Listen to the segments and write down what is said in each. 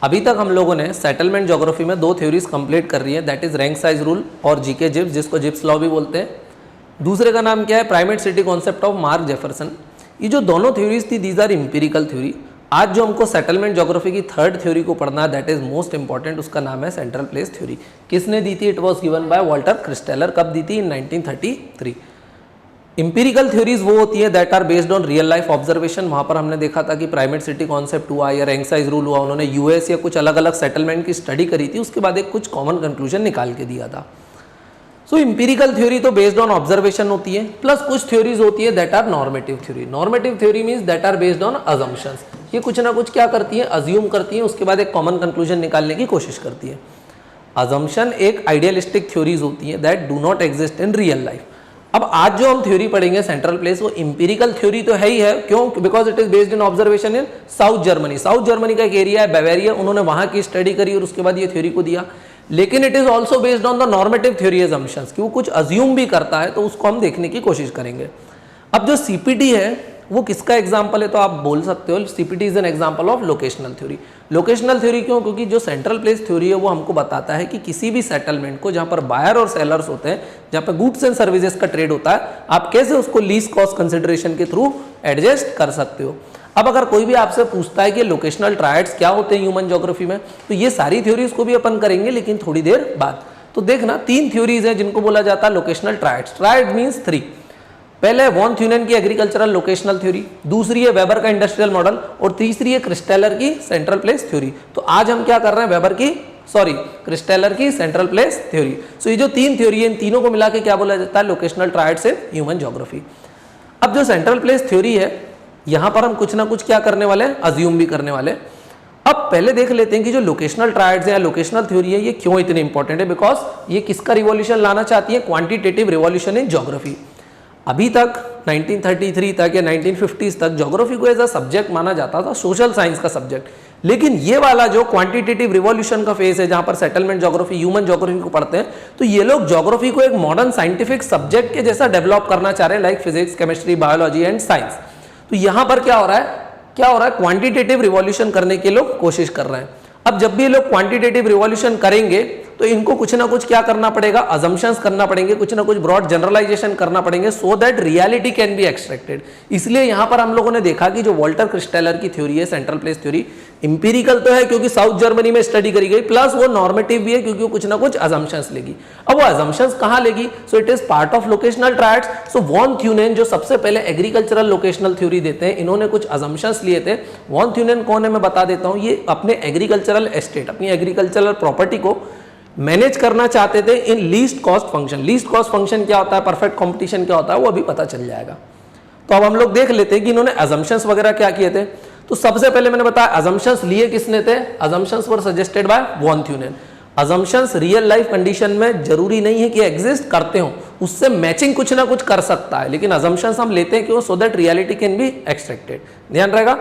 अभी तक हम लोगों ने सेटलमेंट ज्योग्राफी में 2 थ्योरीज कंप्लीट कर रही है, that is rank size rule और जीके जिप्स, जिसको जिप्स लॉ भी बोलते हैं। दूसरे का नाम क्या है, primate city concept of mark Jefferson. ये जो दोनों थ्योरीज थी दीज आर इंपीरिकल थ्योरी। आज जो हमको सेटलमेंट ज्योग्राफी की थर्ड थ्योरी को पढ़ना है दैट इज मोस्ट इंपॉर्टेंट, उसका नाम है सेंट्रल प्लेस थ्योरी। किसने दी थी? It was given by Walter Christaller. कब दी थी? इन 1933। इंपीरिकल थ्योरीज वो होती है that are based on real life observation. वहां पर हमने देखा था कि प्राइमेट सिटी कॉन्सेप्ट हुआ या रैंक साइज रूल हुआ, उन्होंने यूएस या कुछ अलग अलग सेटलमेंट की स्टडी करी थी, उसके बाद एक कुछ कॉमन कंक्लूजन निकाल के दिया था। सो इंपीरिकल थ्योरी तो बेस्ड ऑन ऑब्जर्वेशन होती है, प्लस कुछ थ्योरीज होती है that are normative theory. Normative theory means that are based on assumptions. ये कुछ ना कुछ क्या करती है, अज्यूम करती है, उसके बाद एक कॉमन कंक्लूजन निकालने की कोशिश करती है। अजम्पशन एक आइडियलिस्टिक थ्योरीज होती है that do not exist in real life. अब आज जो हम थ्योरी पढ़ेंगे सेंट्रल प्लेस, वो इंपीरिकल थ्योरी तो है ही है। क्यों? Because it is based in observation in South Germany. South Germany का एक एरिया है बावेरिया, उन्होंने वहां की स्टडी करी और उसके बाद ये थ्योरी को दिया। लेकिन it is also based on the normative theory assumptions, कि वो कुछ अज्यूम भी करता है, तो उसको हम देखने की कोशिश करेंगे। अब जो सीपीटी है वो किसका एग्जाम्पल है? तो आप बोल सकते हो CPT is an example of locational theory. Locational theory क्यों? क्योंकि जो सेंट्रल प्लेस थ्योरी है वो हमको बताता है कि किसी भी सेटलमेंट को जहां पर बायर और सेलर्स होते हैं, जहां पर गुड्स एंड सर्विसेज का ट्रेड होता है, आप कैसे उसको लीस्ट कॉस्ट कंसिडरेशन के थ्रू एडजस्ट कर सकते हो। अब अगर कोई भी आपसे पूछता है कि लोकेशनल ट्रायड्स क्या होते हैं ह्यूमन ज्योग्राफी में, तो ये सारी थ्योरीज को भी अपन करेंगे, लेकिन थोड़ी देर बाद। तो देखना 3 थ्योरीज है जिनको बोला जाता है लोकेशनल ट्रायड्स। Triad means 3। पहले है वॉन थ्यूनेन की एग्रीकल्चरल लोकेशनल थ्योरी, दूसरी है वेबर का इंडस्ट्रियल मॉडल, और तीसरी है क्रिस्टेलर की सेंट्रल प्लेस थ्योरी। तो आज हम क्या कर रहे हैं, वेबर की क्रिस्टेलर की सेंट्रल प्लेस थ्योरी। सो ये जो 3 थ्योरी है, इन तीनों को मिला के क्या बोला जाता है, locational triads in human geography. अब जो सेंट्रल प्लेस थ्योरी है, यहां पर हम कुछ ना कुछ क्या करने वाले हैं, अज्यूम भी करने वाले। अब पहले देख लेते हैं कि जो लोकेशनल ट्रायड्स है या लोकेशनल थ्योरी है ये क्यों इतनी इंपॉर्टेंट है। बिकॉज ये किसका रिवॉल्यूशन लाना चाहती है, क्वांटिटेटिव रिवॉल्यूशन इन ज्योग्राफी। अभी तक 1933 तक या 1950s तक ज्योग्राफी को एज अ सब्जेक्ट माना जाता था, सोशल साइंस का सब्जेक्ट। लेकिन ये वाला जो क्वांटिटेटिव रिवॉल्यूशन का फेज है, जहां पर सेटलमेंट ज्योग्राफी, ह्यूमन ज्योग्राफी को पढ़ते हैं, तो ये लोग ज्योग्राफी को एक मॉडर्न साइंटिफिक सब्जेक्ट के जैसा डेवलप करना चाह रहे हैं, like physics, chemistry, biology and science. तो यहां पर क्या हो रहा है, क्वांटिटेटिव रिवॉल्यूशन करने की लोग कोशिश कर रहे हैं। अब जब भी ये लोग क्वांटिटेटिव रिवॉल्यूशन करेंगे तो इनको कुछ ना कुछ क्या करना पड़ेगा, अजम्पशंस करना पड़ेंगे, कुछ ना कुछ ब्रॉड जनरलाइजेशन करना पड़ेंगे, so that reality can be extracted. इसलिए यहां पर हम लोगों ने देखा कि जो वॉल्टर क्रिस्टेलर की थ्योरी है, सेंट्रल प्लेस थ्योरी, इंपीरिकल तो है क्योंकि साउथ जर्मनी में स्टडी करी गई, प्लस वो नॉर्मेटिव भी है क्योंकि वो कुछ ना कुछ अजम्पशंस लेगी। अब वो अजम्पशंस कहां लेगी? So it is part of locational triads. So von Thunen जो सबसे पहले एग्रीकल्चरल लोकेशनल थ्योरी देते हैं, इन्होंने कुछ अजम्पशंस लिए थे। वॉन थ्यूनेन कौन है मैं बता देता हूं। ये अपने एग्रीकल्चरल एस्टेट, अपनी एग्रीकल्चरल प्रॉपर्टी को मैनेज करना चाहते थे in least cost function. Least cost function क्या होता है, परफेक्ट कंपटीशन क्या होता है, वो अभी पता चल जाएगा। तो अब हम लोग देख लेते हैं कि इन्होंने अजम्पशंस वगैरह क्या किए थे। तो सबसे पहले मैंने बताया अजम्पशंस लिए किसने थे, assumptions were suggested by von Thunen. Assumptions real life condition में जरूरी नहीं है कि एग्जिस्ट करते हो, उससे मैचिंग कुछ ना कुछ कर सकता है, लेकिन अजम्पशंस हम लेते हैं क्यों, so that reality can be extracted. ध्यान रहेगा।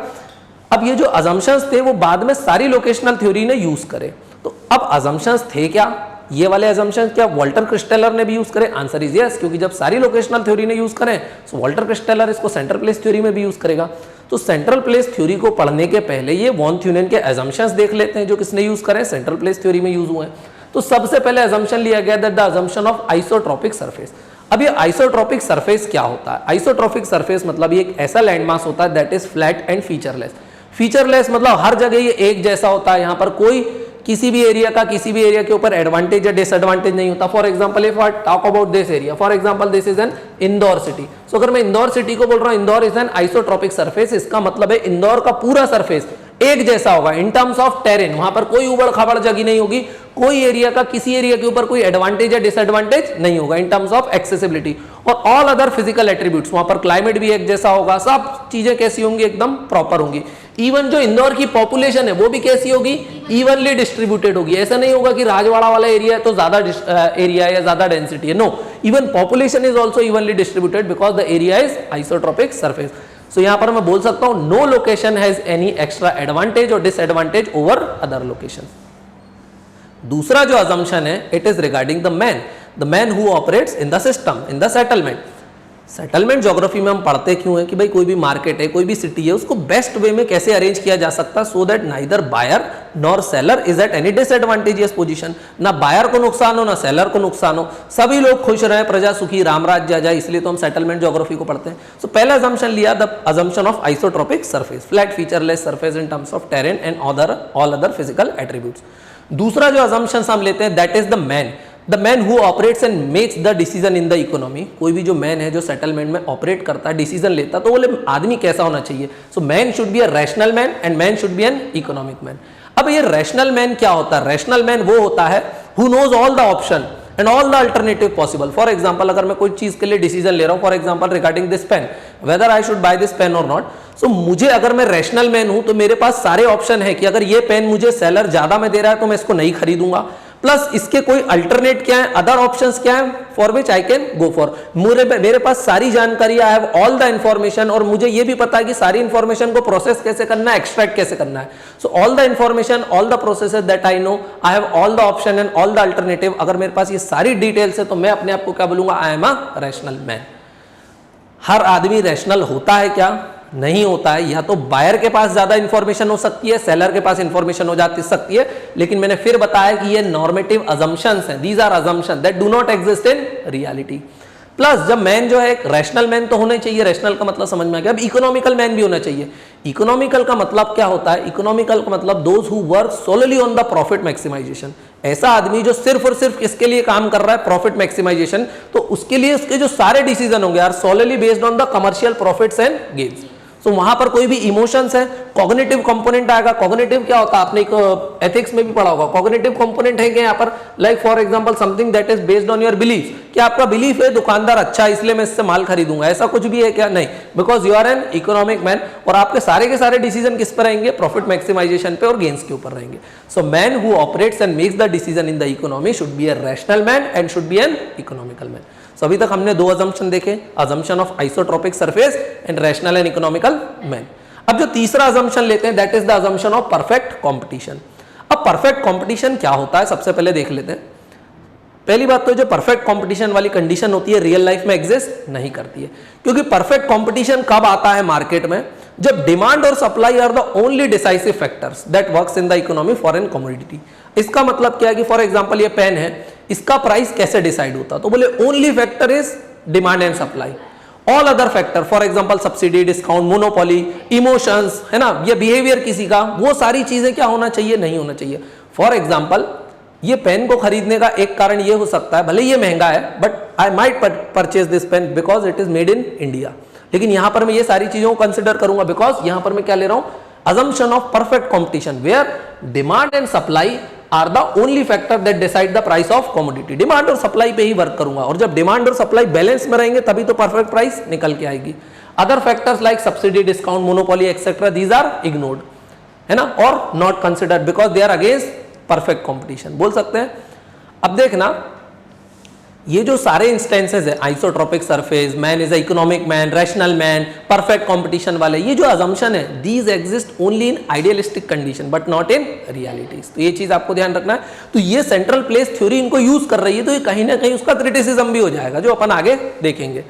अब ये जो अजम्पशंस थे वो बाद में सारी लोकेशनल थ्योरी ने यूज करे। तो अब अजम्पशंस थे क्या, ये वाले अजम्पशंस क्या वॉल्टर क्रिस्टेलर ने भी यूज करे? आंसर इज यस, क्योंकि जब सारी लोकेशनल थ्योरी ने यूज करें तो वॉल्टर क्रिस्टेलर इसको सेंट्रल प्लेस थ्योरी में भी यूज करेगा। तो सेंट्रल प्लेस थ्योरी को पढ़ने के पहले ये वॉन थ्यूनेन के अजम्पशंस देख लेते हैं जो किसने यूज करे, सेंट्रल प्लेस थ्योरी में यूज हुए हैं। तो सबसे पहले अजम्पशन लिया गया that the assumption of isotropic surface. अब ये आइसोट्रोपिक सरफेस क्या होता है? आइसोट्रोपिक सरफेस मतलब ये एक ऐसा लैंडमास होता है that is flat and featureless. Featureless मतलब हर जगह ये एक जैसा होता है, यहाँ पर कोई किसी भी एरिया का किसी भी एरिया के ऊपर एडवांटेज या डिसएडवांटेज नहीं होता। For example if I talk about this area, for example this is an Indore city. So अगर मैं इंदौर सिटी को बोल रहा हूं Indore is an isotropic surface, इसका मतलब है इंदौर का पूरा सरफेस एक जैसा होगा इन टर्म्स ऑफ टेरेन। वहां पर कोई उबड़ खाबड़ जगह नहीं होगी, कोई एरिया का किसी एरिया के ऊपर कोई एडवांटेज या डिसएडवांटेज नहीं होगा इन टर्म्स ऑफ एक्सेसिबिलिटी। और ऑल अदर फिजिकल एट्रीब्यूट्स, वहां पर क्लाइमेट भी एक जैसा होगा, सब चीजें कैसी होंगी, एकदम प्रॉपर होंगी। इवन जो इंदौर की पॉपुलेशन है वो भी कैसी होगी, इवनली डिस्ट्रीब्यूटेड होगी। ऐसा नहीं होगा कि राजवाड़ा वाला एरिया है तो ज्यादा एरिया है या ज्यादा डेंसिटी है, no, even population is also evenly distributed because the area is isotropic surface. So यहां पर मैं बोल सकता हूं no location has any extra advantage और डिसएडवांटेज ओवर अदर लोकेशन। दूसरा जो अजम्पशन है it is regarding the man who operates in the system, in the settlement. Settlement geography में हम पढ़ते क्यों है कि भाई कोई भी मार्केट है, कोई भी सिटी है, उसको बेस्ट वे में कैसे अरेंज किया जा सकता, so that neither buyer nor seller is at any disadvantageous position. ना बायर को नुकसान हो, ना सेलर को नुकसान हो, सभी लोग खुश रहे, प्रजा सुखी, राम राज्य जाए, इसलिए तो हम सेटलमेंट ज्योग्राफी को पढ़ते हैं। सो पहला अजम्पशन लिया, the assumption of isotropic surface, flat featureless surface in terms of terrain and all other physical attributes. दूसरा जो अजम्पशन हम लेते हैं, that is the man who operates and makes the decision in the economy. कोई भी जो man है जो सेटलमेंट में ऑपरेट करता है, डिसीजन लेता, तो बोले आदमी कैसा होना चाहिए। So man should be a rational man and man should be N economic man. अब ये रैशनल मैन क्या होता है? रैशनल मैन वो होता है who knows all the option and all the alternative possible. For example, अगर मैं कोई चीज के लिए डिसीजन ले रहा हूं, for example regarding this pen, whether I should buy this pen or not, so मुझे, अगर मैं रैशनल मैन हूं तो मेरे पास सारे ऑप्शन है कि अगर ये पेन मुझे सेलर ज्यादा में दे रहा है तो मैं इसको नहीं खरीदूंगा, प्लस इसके कोई अल्टरनेट क्या है, अदर ऑप्शंस क्या है for which I can go for. मेरे पास सारी जानकारी, I have all the information, और मुझे ये भी पता है कि सारी इंफॉर्मेशन को प्रोसेस कैसे करना है, एक्सट्रैक्ट कैसे करना है। So all the information, all the processes that I know, I have all the option and all the alternative. अगर मेरे पास ये सारी डिटेल्स है तो मैं अपने आप को क्या बोलूंगा, I am a rational man. हर आदमी रैशनल होता है क्या? नहीं होता है। या तो बायर के पास ज्यादा इंफॉर्मेशन हो सकती है, सेलर के पास इंफॉर्मेशन हो जाती सकती है, लेकिन मैंने फिर बताया कि ये नॉर्मेटिव अजम्पशंस हैं, these are assumption that do not exist in reality. Plus जब मैन जो है, रैशनल मैन तो होना चाहिए, रैशनल का मतलब समझ में आ गया। अब इकोनॉमिकल मैन भी होना चाहिए। इकोनॉमिकल का मतलब क्या होता है? इकोनॉमिकल का मतलब those who work solely on the profit maximization. ऐसा आदमी जो सिर्फ और सिर्फ किसके लिए काम कर रहा है, प्रॉफिट मैक्सिमाइजेशन, तो उसके लिए उसके जो सारे डिसीजन होंगे are solely based on the commercial profits and gains. तो वहां पर कोई भी इमोशंस है, कॉग्निटिव कंपोनेंट आएगा। कॉग्निटिव क्या होता है? आपने एक एथिक्स में भी पढ़ा होगा। कॉग्निटिव कंपोनेंट है क्या यहाँ पर? Like for example something that is based on your belief, कि आपका बिलीफ है दुकानदार अच्छा है इसलिए मैं इससे माल खरीदूंगा, ऐसा कुछ भी है क्या? नहीं, because you are an economic man, और आपके सारे के सारे डिसीजन किस पर रहेंगे? प्रॉफिट मैक्सिमाइजेशन पे और गेन्स के ऊपर रहेंगे। So man who operates and makes the decision in the economy should be a rational man and should be an economical man. So अभी तक हमने दो अजम्पशन देखे, assumption of isotropic surface and rational and economical man. अब जो तीसरा अजम्पशन लेते हैं, that is the assumption of perfect competition. अब परफेक्ट कंपटीशन क्या होता है, सबसे पहले देख लेते हैं। पहली बात तो जो परफेक्ट कंपटीशन वाली कंडीशन होती है, रियल लाइफ में एग्जिस्ट नहीं करती है, क्योंकि परफेक्ट कंपटीशन कब आता है मार्केट में? जब डिमांड और supply are the only decisive factors that works in the economy for an commodity. इसका मतलब क्या है कि फॉर एग्जांपल ये पेन है, इसका प्राइस कैसे डिसाइड होता? तो बोले only factor is demand and supply, all other factor, for example subsidy, discount, monopoly, emotions, है ना, ये बिहेवियर किसी का, वो सारी चीजें क्या होना चाहिए? नहीं होना चाहिए। फॉर एग्जांपल ये पेन को खरीदने का एक कारण ये हो सकता है, भले ये महंगा है, but I might purchase this pain because it is made in India. लेकिन यहां पर मैं ये सारी चीजों को कंसिडर करूंगा, बिकॉज यहां पर मैं क्या ले रहा हूं? assumption of perfect competition where demand and supply are the only factor that decide the price of commodity। Demand और सप्लाई पे ही वर्क करूंगा, और जब डिमांड और सप्लाई बैलेंस में रहेंगे तभी तो परफेक्ट प्राइस निकल के आएगी। Other factors like subsidy, discount, monopoly etcetera, these are ignored, है ना, और not considered because they are against perfect competition, बोल सकते हैं। अब देखना, ये जो सारे इंस्टेंसेस है, isotropic surface, man is economic man, rational man, perfect competition वाले, ये जो अजम्पशन है, these exist only in idealistic condition but not in realities. तो ये चीज आपको ध्यान रखना है। तो ये सेंट्रल प्लेस थ्योरी इनको यूज कर रही है, तो ये कहीं ना कहीं उसका क्रिटिसिज्म भी हो जाएगा, जो अपन आगे देखेंगे।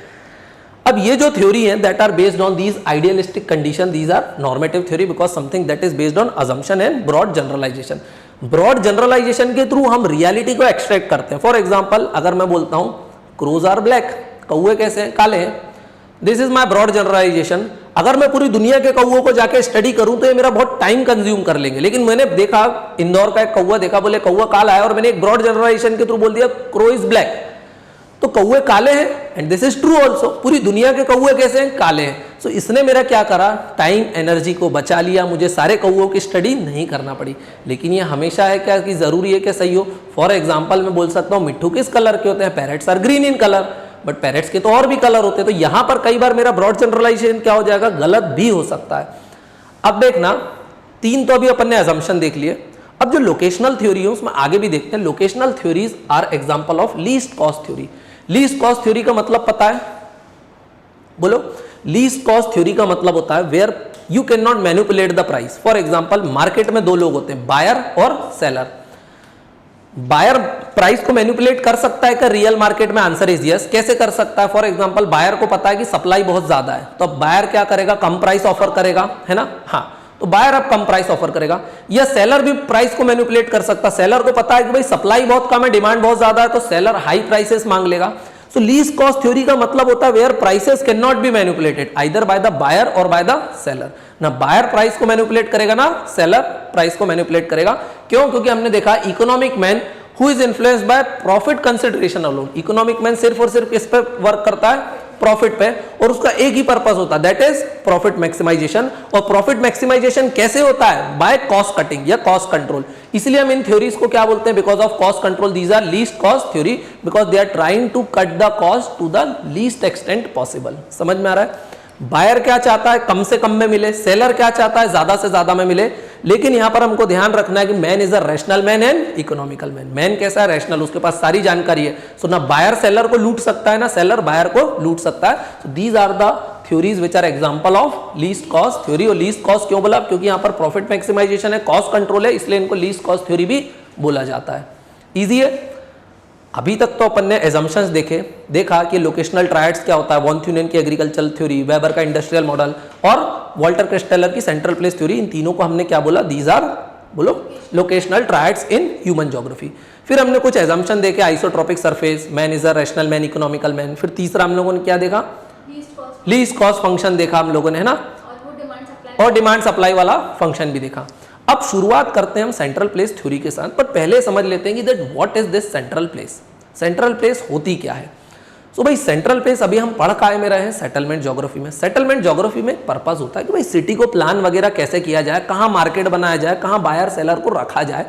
अब ये जो थ्योरी है that are based on these idealistic condition, these are normative theory because something that is based on assumption and broad generalization. Broad generalization के थ्रू हम रियलिटी को एक्सट्रैक्ट करते हैं। फॉर एग्जांपल अगर मैं बोलता हूं क्रोज आर ब्लैक, कौवे कैसे हैं? काले हैं, this is my broad generalization. अगर मैं पूरी दुनिया के कौवों को जाके स्टडी करूं तो ये मेरा बहुत टाइम कंज्यूम कर लेंगे, लेकिन मैंने देखा, इंदौर का एक कौवा देखा, बोले कौवा काला है, और मैंने एक ब्रॉड जनरलाइजेशन के थ्रू बोल दिया क्रो इज ब्लैक, तो कौवे काले हैं, and this is true also. पूरी दुनिया के कौवे कैसे हैं? काले हैं। सो इसने मेरा क्या करा? टाइम एनर्जी को बचा लिया, मुझे सारे कौवों की स्टडी नहीं करना पड़ी। लेकिन ये हमेशा है क्या कि जरूरी है कि सही हो? फॉर एग्जाम्पल मैं बोल सकता हूँ मिट्ठू किस कलर के होते हैं? Parrots are green in colour, but parrots के तो और भी कलर होते हैं। तो यहां पर कई बार मेरा ब्रॉड जनरलाइजेशन क्या हो जाएगा? गलत भी हो सकता है। अब देखना, तीन तो अभी अपन ने अजम्पशन देख लिए। अब जो लोकेशनल थ्योरी है उसमें आगे भी देखते हैं। Locational theories are example of least cost theory. Least cost theory का मतलब पता है? बोलो। लीस्ट कॉस्ट थ्योरी का मतलब होता है where you can not manipulate the price. For example market में दो लोग होते हैं, बायर और सेलर। बायर प्राइस को मैनिपुलेट कर सकता है क्या रियल मार्केट में? Answer is yes. कैसे कर सकता है? फॉर एग्जांपल बायर को पता है कि सप्लाई बहुत ज्यादा है, तो अब बायर क्या करेगा? कम प्राइस ऑफर करेगा, है ना? हाँ, तो बायर अब कम प्राइस ऑफर करेगा। या सेलर भी प्राइस को मैनिपुलेट कर सकता है। सेलर को पता है कि भाई सप्लाई बहुत कम है, डिमांड बहुत ज्यादा है, तो सेलर हाई प्राइसेस मांग लेगा। सो लीस्ट कॉस्ट थ्योरी का मतलब होता है where prices can not be manipulated either by the buyer or by the seller. ना बायर प्राइस को मैनिपुलेट करेगा ना सेलर प्राइस को मैनिपुलेट करेगा। क्यों? क्योंकि हमने देखा economic man who is influenced by profit consideration alone. Economic man सिर्फ और सिर्फ किस पे वर्क करता है? प्रॉफिट पे, और उसका एक ही पर्पस होता है, दैट इज प्रॉफिट मैक्सिमाइजेशन। और प्रॉफिट मैक्सिमाइजेशन कैसे होता है? बाय कॉस्ट कटिंग या कॉस्ट कंट्रोल। इसलिए हम इन थ्योरीज को क्या बोलते हैं? Because of cost control, these are least cost theory because they are trying to cut the cost to the least extent possible. समझ में आ रहा है? बायर क्या चाहता है? कम से कम में मिले। सेलर क्या चाहता है? ज्यादा से ज्यादा में मिले। लेकिन यहां पर हमको ध्यान रखना है कि man is a rational man and economical man. Man कैसा है? रैशनल, उसके पास सारी जानकारी है। सो ना बायर सेलर को लूट सकता है ना सेलर बायर को लूट सकता है। So these are the theories which are example of least cost theory. और लीस्ट कॉस्ट क्यों बोला? क्योंकि यहां पर प्रॉफिट मैक्सिमाइजेशन है, कॉस्ट कंट्रोल है, इसलिए इनको लीस्ट कॉस्ट थ्योरी भी बोला जाता है। इजी है। अभी तक तो अपन ने एजम्पशंस देखा कि लोकेशनल ट्रायड्स क्या होता है, वॉन थ्यूनेन की एग्रीकल्चरल थ्योरी, वेबर का इंडस्ट्रियल मॉडल और वॉल्टर क्रिस्टेलर की सेंट्रल प्लेस थ्योरी। इन तीनों को हमने क्या बोला? दीज आर, बोलो, locational triads in human geography. फिर हमने कुछ एजम्पशन देखे, isotropic surface, man is a rational man, economical man. फिर तीसरा हम लोगों ने क्या देखा? लीस्ट कॉस्ट फंक्शन देखा हम लोगों ने, है ना? और डिमांड सप्लाई वाला फंक्शन भी देखा। अब शुरुआत करते हैं हम सेंट्रल प्लेस थ्योरी के साथ, पर पहले समझ लेते हैं कि that what is this central place. Central place होती क्या है? सो भाई सेंट्रल प्लेस अभी हम पढ़ काय में रहे हैं सेटलमेंट ज्योग्राफी में। सेटलमेट ज्योग्राफी में पर्पस होता है कि भाई सिटी को प्लान वगैरह कैसे किया जाए, कहाँ मार्केट बनाया जाए, कहाँ बायर सेलर को रखा जाए,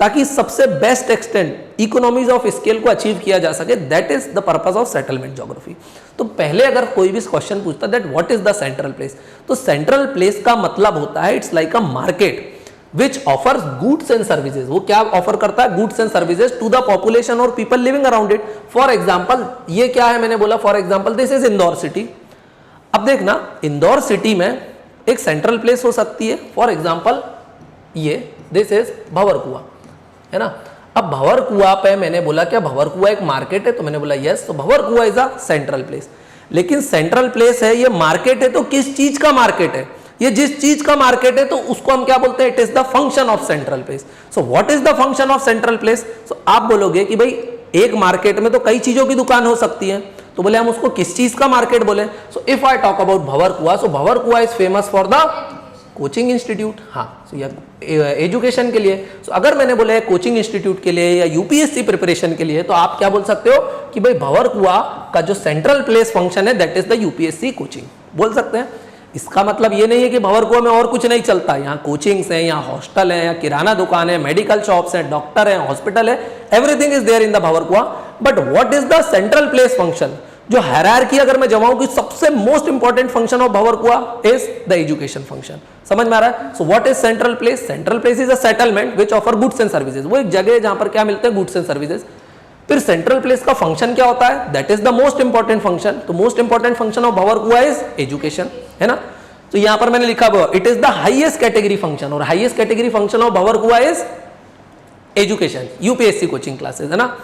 ताकि सबसे best extent economies of scale को अचीव किया जा सके। That is the purpose of settlement geography. तो पहले अगर कोई भी क्वेश्चन पूछता that what is the central place, तो सेंट्रल प्लेस का मतलब होता है it's like a market which offers goods and services। वो क्या ऑफर करता है? goods and services to the population और people living around it। for example, ये क्या है? मैंने बोला for example this is Indore city. अब देखना, इंदौर सिटी में एक सेंट्रल प्लेस हो सकती है। फॉर एग्जाम्पल ये दिस इज भंवरकुआं, है ना? अब भंवरकुआं पे मैंने बोला क्या भंवरकुआं एक मार्केट है? तो मैंने बोला यस, तो Bhanwarkuan is a central place. लेकिन सेंट्रल प्लेस है, ये मार्केट है, तो किस चीज का मार्केट है? ये जिस चीज का मार्केट है तो उसको हम क्या बोलते हैं? It is the function of central place. So what is the function of central place? So आप बोलोगे कि भाई एक मार्केट में तो कई चीजों की दुकान हो सकती है, तो बोले हम उसको किस चीज का मार्केट बोले? So if I talk about Bhanwarkuan, so Bhanwarkuan is famous for the coaching institute. हाँ, सो एजुकेशन के लिए। सो अगर मैंने बोला कोचिंग इंस्टीट्यूट के लिए या यूपीएससी प्रिपरेशन के लिए, तो आप क्या बोल सकते हो कि भाई भंवरकुआं का जो सेंट्रल प्लेस फंक्शन है that is the UPSC coaching, बोल सकते हैं। इसका मतलब ये नहीं है कि भंवरकुआं में और कुछ नहीं चलता। यहाँ कोचिंग्स हैं, यहाँ हॉस्टल है, यहाँ किराना दुकान है, मेडिकल शॉप्स हैं, डॉक्टर है, हॉस्पिटल है, everything is there in the Bhanwarkuan. But what is the central place function? जो हायरार्की अगर मैं जमाऊं कि सबसे most important function of Bhanwarkuan is the education function. समझ में आ रहा है? So what is central place? Central place is a settlement which offer goods and services. वो एक जगह है जहां पर क्या मिलते हैं? Goods and services. फिर सेंट्रल प्लेस का फंक्शन क्या होता है? That is the most important function. तो most important function of Bhanwarkuan is education, है ना? तो यहां पर मैंने लिखा हुआ it is the highest category function, और highest category function of Bhanwarkuan is education, UPSC coaching classes, है ना?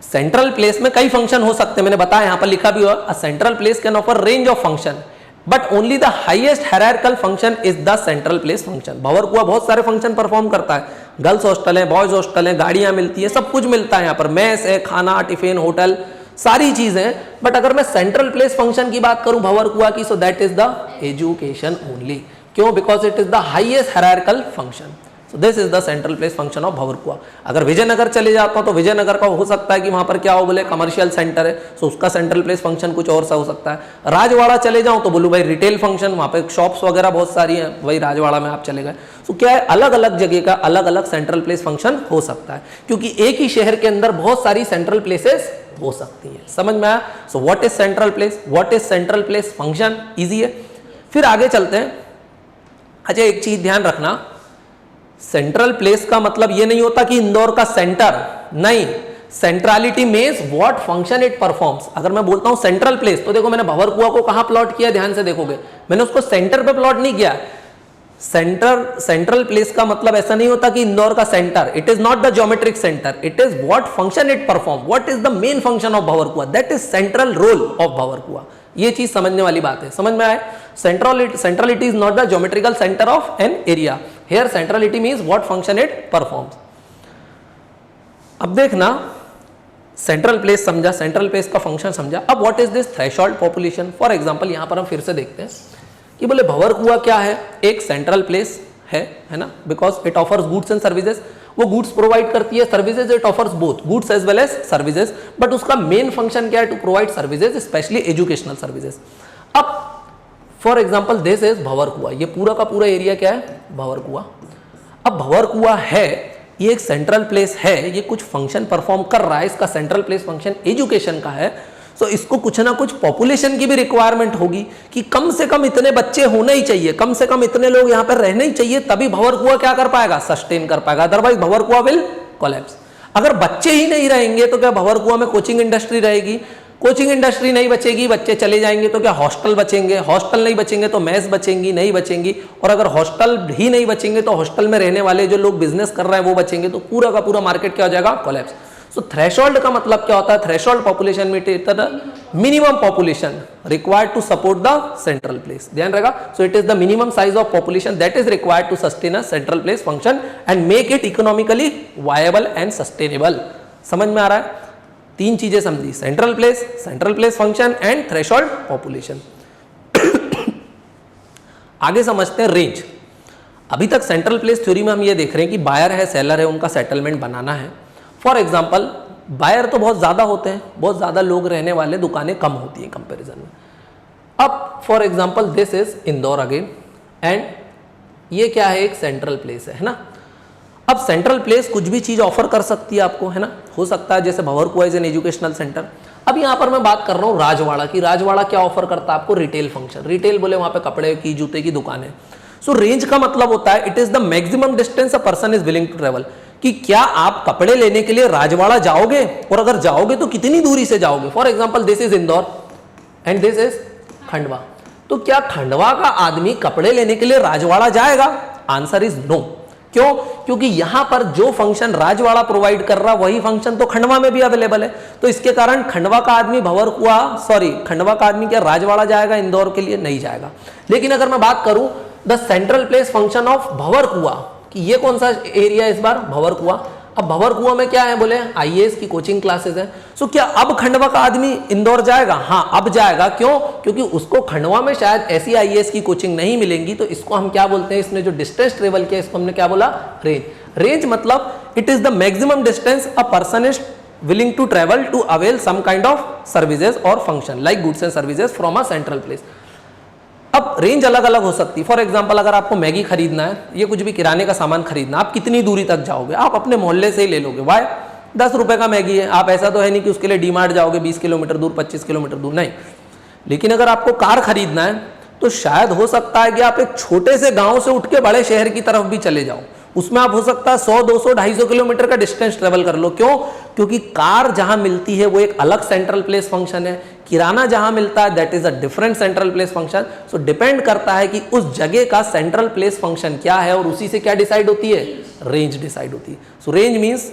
सेंट्रल प्लेस में कई फंक्शन हो सकते हैं, मैंने बताया, यहां पर लिखा भी हुआ अ central place can offer range of function but only the highest hierarchical function is the central place function. Bhanwarkuan बहुत सारे फंक्शन परफॉर्म करता है, गर्ल्स हॉस्टल है, बॉयज हॉस्टल है, गाड़ियां मिलती है, सब कुछ मिलता है यहाँ पर, मैस है, खाना, टिफिन, होटल, सारी चीजें। बट अगर मैं सेंट्रल प्लेस फंक्शन की बात करूं भंवरकुआं की, so that is the education only. क्यों? Because it is the highest hierarchical function. So this is the central place function of Bhanwarkuan. अगर विजयनगर चले जाता हूं तो विजयनगर का हो सकता है कि वहां पर क्या हो, बोले कमर्शियल सेंटर है, सो उसका सेंट्रल प्लेस फंक्शन कुछ और सा हो सकता है। राजवाड़ा चले जाऊं तो बोलूं भाई रिटेल फंक्शन, वहां पे शॉप्स वगैरह बहुत सारी हैं, वही राजवाड़ा में आप चले गए। सो क्या है, अलग अलग जगह का अलग अलग सेंट्रल प्लेस फंक्शन हो सकता है, क्योंकि एक ही शहर के अंदर बहुत सारी सेंट्रल प्लेसेस हो सकती है। समझ में आया? सो what is central place, what is central place function, easy है। फिर आगे चलते हैं। अच्छा, एक चीज ध्यान रखना, सेंट्रल प्लेस का मतलब ये नहीं होता कि इंदौर का सेंटर, नहीं। Centrality means what function it performs. अगर मैं बोलता हूं सेंट्रल प्लेस, तो देखो मैंने भंवरकुआं को कहां प्लॉट किया, ध्यान से देखोगे, मैंने उसको सेंटर पे प्लॉट नहीं किया। सेंट्रल प्लेस का मतलब ऐसा नहीं होता कि इंदौर का centre, it is not the geometric centre, it is what function it perform, what is the main function of Bhanwarkuan, that is central role of Bhanwarkuan. ये चीज समझने वाली बात है, समझ में आए? Centrality is not the geometrical centre of an area, here centrality means what function it performs. अब देखना, सेंट्रल प्लेस समझा, सेंट्रल प्लेस का फंक्शन समझा। अब what is this threshold population? For example यहां पर हम फिर से देखते हैं कि बोले भंवरकुआ क्या है, एक सेंट्रल प्लेस है ना, because it offers goods and services, वो गुड्स प्रोवाइड करती है, services it offers both goods as well as services, but उसका मेन फंक्शन क्या है? To provide services, specially educational services. अब for example this is Bhanwarkuan, ये पूरा का पूरा एरिया क्या है? भंवरकुआ। अब भंवरकुआ है, ये एक सेंट्रल प्लेस है, ये कुछ फंक्शन परफॉर्म कर रहा है, इसका सेंट्रल प्लेस फंक्शन एजुकेशन का है, तो इसको कुछ ना कुछ पॉपुलेशन की भी रिक्वायरमेंट होगी कि कम से कम इतने बच्चे होने ही चाहिए, कम से कम इतने लोग यहाँ पर रहने ही चाहिए, तभी भंवरकुआ क्या कर पाएगा? सस्टेन कर पाएगा, अदरवाइज भंवरकुआ विल कोलैप्स। अगर बच्चे ही नहीं रहेंगे तो क्या भंवरकुआ में कोचिंग इंडस्ट्री रहेगी? कोचिंग इंडस्ट्री नहीं बचेगी, बच्चे चले जाएंगे तो क्या हॉस्टल बचेंगे? हॉस्टल नहीं बचेंगे तो मेस बचेंगी, नहीं बचेंगी, और अगर हॉस्टल ही नहीं बचेंगे तो हॉस्टल में रहने वाले जो लोग बिजनेस कर रहे हैं वो बचेंगे, तो पूरा का पूरा मार्केट क्या हो जाएगा? कोलैप्स। सो थ्रेशोल्ड का मतलब क्या होता है? थ्रेशोल्ड पॉपुलेशन में minimum population required to support the central place, ध्यान रहेगा। So it is the minimum size of population that is required to sustain a central place function and make it economically viable and sustainable. समझ में आ रहा है? तीन चीजें समझी, central place function and threshold population. आगे समझते हैं रेंज। अभी तक सेंट्रल प्लेस थ्योरी में हम ये देख रहे हैं कि बायर है, सेलर है, उनका सेटलमेंट बनाना है। फॉर एग्जाम्पल बायर तो बहुत ज़्यादा होते हैं, बहुत ज़्यादा लोग रहने वाले, दुकानें कम होती हैं कंपैरिजन में। अब for example this is Indore again, and ये क्या है? एक सेंट्रल प्लेस है ना। अब सेंट्रल प्लेस कुछ भी चीज़ ऑफर कर सकती है आपको, है ना, हो सकता है जैसे Bhanwarkuan is an educational centre. अब यहाँ पर मैं बात कर रहा हूँ राजवाड़ा की। राजवाड़ा क्या ऑफर करता है आपको? Retail function. रिटेल बोले वहाँ पे कपड़े की, जूते की दुकानें। सो रेंज का मतलब होता है it is the maximum distance a person is willing to travel, कि क्या आप कपड़े लेने के लिए राजवाड़ा जाओगे, और अगर जाओगे तो कितनी दूरी से जाओगे। For example this is Indore and this is Khandwa, तो क्या खंडवा का आदमी कपड़े लेने के लिए राजवाड़ा जाएगा? Answer is no. क्यों? क्योंकि यहां पर जो फंक्शन राजवाड़ा प्रोवाइड कर रहा वही फंक्शन तो खंडवा में भी अवेलेबल है, तो इसके कारण खंडवा का आदमी खंडवा का आदमी क्या राजवाड़ा जाएगा? इंदौर के लिए नहीं जाएगा। लेकिन अगर मैं बात करूं the central place function of Bhanwarkuan, कि ये कौन सा एरिया है इस बार? भंवरकुआ। अब भंवरकुआ में क्या है? बोले आईएएस की कोचिंग क्लासेस है। सो क्या अब खंडवा का आदमी इंदौर जाएगा? हाँ, अब जाएगा। क्यों? क्योंकि उसको खंडवा में शायद ऐसी आईएएस की कोचिंग नहीं मिलेंगी, तो इसको हम क्या बोलते हैं? इसने जो डिस्टेंस ट्रेवल किया इसको हमने क्या बोला? रेंज। रेंज मतलब it is the maximum distance a person is willing to travel to avail some kind of services और function like goods and services from a central place. अब रेंज अलग अलग हो सकती है। फॉर एग्जांपल अगर आपको मैगी खरीदना है, ये कुछ भी किराने का सामान खरीदना, आप कितनी दूरी तक जाओगे? आप अपने मोहल्ले से ही ले लोगे। वाई? 10 रुपए का मैगी है, आप ऐसा तो है नहीं कि उसके लिए डीमार्ट जाओगे 20 किलोमीटर दूर, 25 किलोमीटर दूर, नहीं। लेकिन अगर आपको कार खरीदना है तो शायद हो सकता है कि आप एक छोटे से गांव से उठ के बड़े शहर की तरफ भी चले जाओ, उसमें आप हो सकता है 100, 200, 250 किलोमीटर का डिस्टेंस ट्रेवल कर लो। क्यों? क्योंकि कार जहां मिलती है वो एक अलग सेंट्रल प्लेस फंक्शन है, किराना जहां मिलता है that is a different central place function. So depend करता है कि उस जगह का सेंट्रल प्लेस फंक्शन क्या है, और उसी से क्या डिसाइड होती है? रेंज डिसाइड होती है। So range means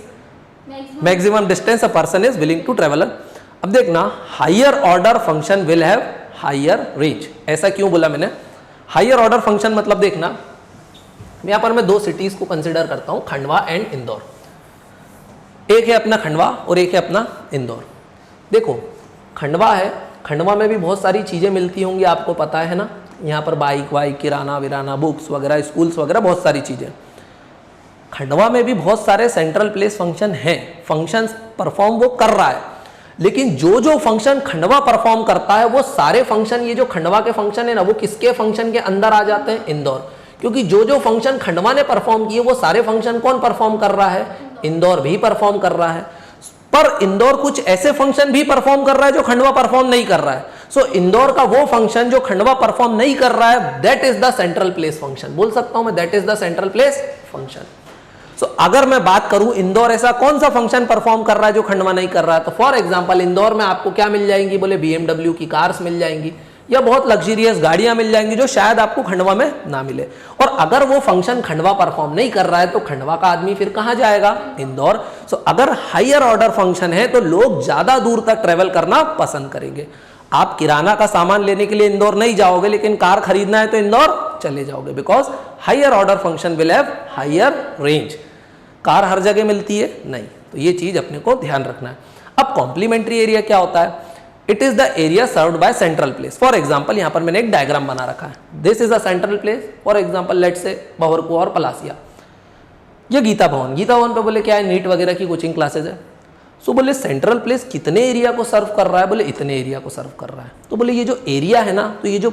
maximum distance a person is willing to travel. अब देखना, higher order function will have higher range. ऐसा क्यों बोला मैंने? हायर ऑर्डर फंक्शन मतलब देखना, यहां पर मैं दो सिटीज को कंसिडर करता हूं, खंडवा एंड इंदौर। एक है अपना खंडवा और एक है अपना इंदौर। देखो खंडवा है, खंडवा में भी बहुत सारी चीजें मिलती होंगी, आपको पता है ना, यहाँ पर बाइक वाइक, किराना विराना, बुक्स वगैरह, स्कूल्स वगैरह, बहुत सारी चीजें। खंडवा में भी बहुत सारे सेंट्रल प्लेस फंक्शन हैं, फंक्शंस परफॉर्म वो कर रहा है, लेकिन जो जो फंक्शन खंडवा परफॉर्म करता है वो सारे फंक्शन, ये जो खंडवा के फंक्शन है ना, वो किसके फंक्शन के अंदर आ जाते हैं? इंदौर। क्योंकि जो जो फंक्शन खंडवा ने परफॉर्म किए वो सारे फंक्शन कौन परफॉर्म कर रहा है? इंदौर भी परफॉर्म कर रहा है। पर इंदौर कुछ ऐसे फंक्शन भी परफॉर्म कर रहा है जो खंडवा परफॉर्म नहीं कर रहा है। सो इंदौर का वो फंक्शन जो खंडवा परफॉर्म नहीं कर रहा है, that is the central place function. बोल सकता हूं मैं, that is the central place function. So अगर मैं बात करूं इंदौर ऐसा कौन सा फंक्शन परफॉर्म कर रहा है जो खंडवा नहीं कर रहा है, तो फॉर एग्जांपल इंदौर में आपको क्या मिल जाएंगी? बोले BMW की कार्स मिल जाएंगी, या बहुत लग्जरियस गाड़ियां मिल जाएंगी जो शायद आपको खंडवा में ना मिले। और अगर वो फंक्शन खंडवा परफॉर्म नहीं कर रहा है तो खंडवा का आदमी फिर कहां जाएगा, इंदौर। सो अगर हायर ऑर्डर फंक्शन है तो लोग ज्यादा दूर तक ट्रेवल करना पसंद करेंगे। आप किराना का सामान लेने के लिए इंदौर नहीं जाओगे, लेकिन कार खरीदना है तो इंदौर चले जाओगे, because higher order function will have higher range. Car हर जगह मिलती है नहीं, तो ये चीज अपने को ध्यान रखना है। अब कॉम्प्लीमेंट्री एरिया क्या होता है? It is the area served by central place. For example यहां पर मैंने एक डायग्राम बना रखा है, this is a central place, for example let's say Bhanwarkuan और पलासिया। ये गीता भवन, गीता भवन पे बोले क्या है, नीट वगैरह की कोचिंग क्लासेज है। सो बोले सेंट्रल प्लेस कितने एरिया को सर्व कर रहा है, बोले इतने एरिया को सर्व कर रहा है। तो बोले ये जो एरिया है ना, तो ये जो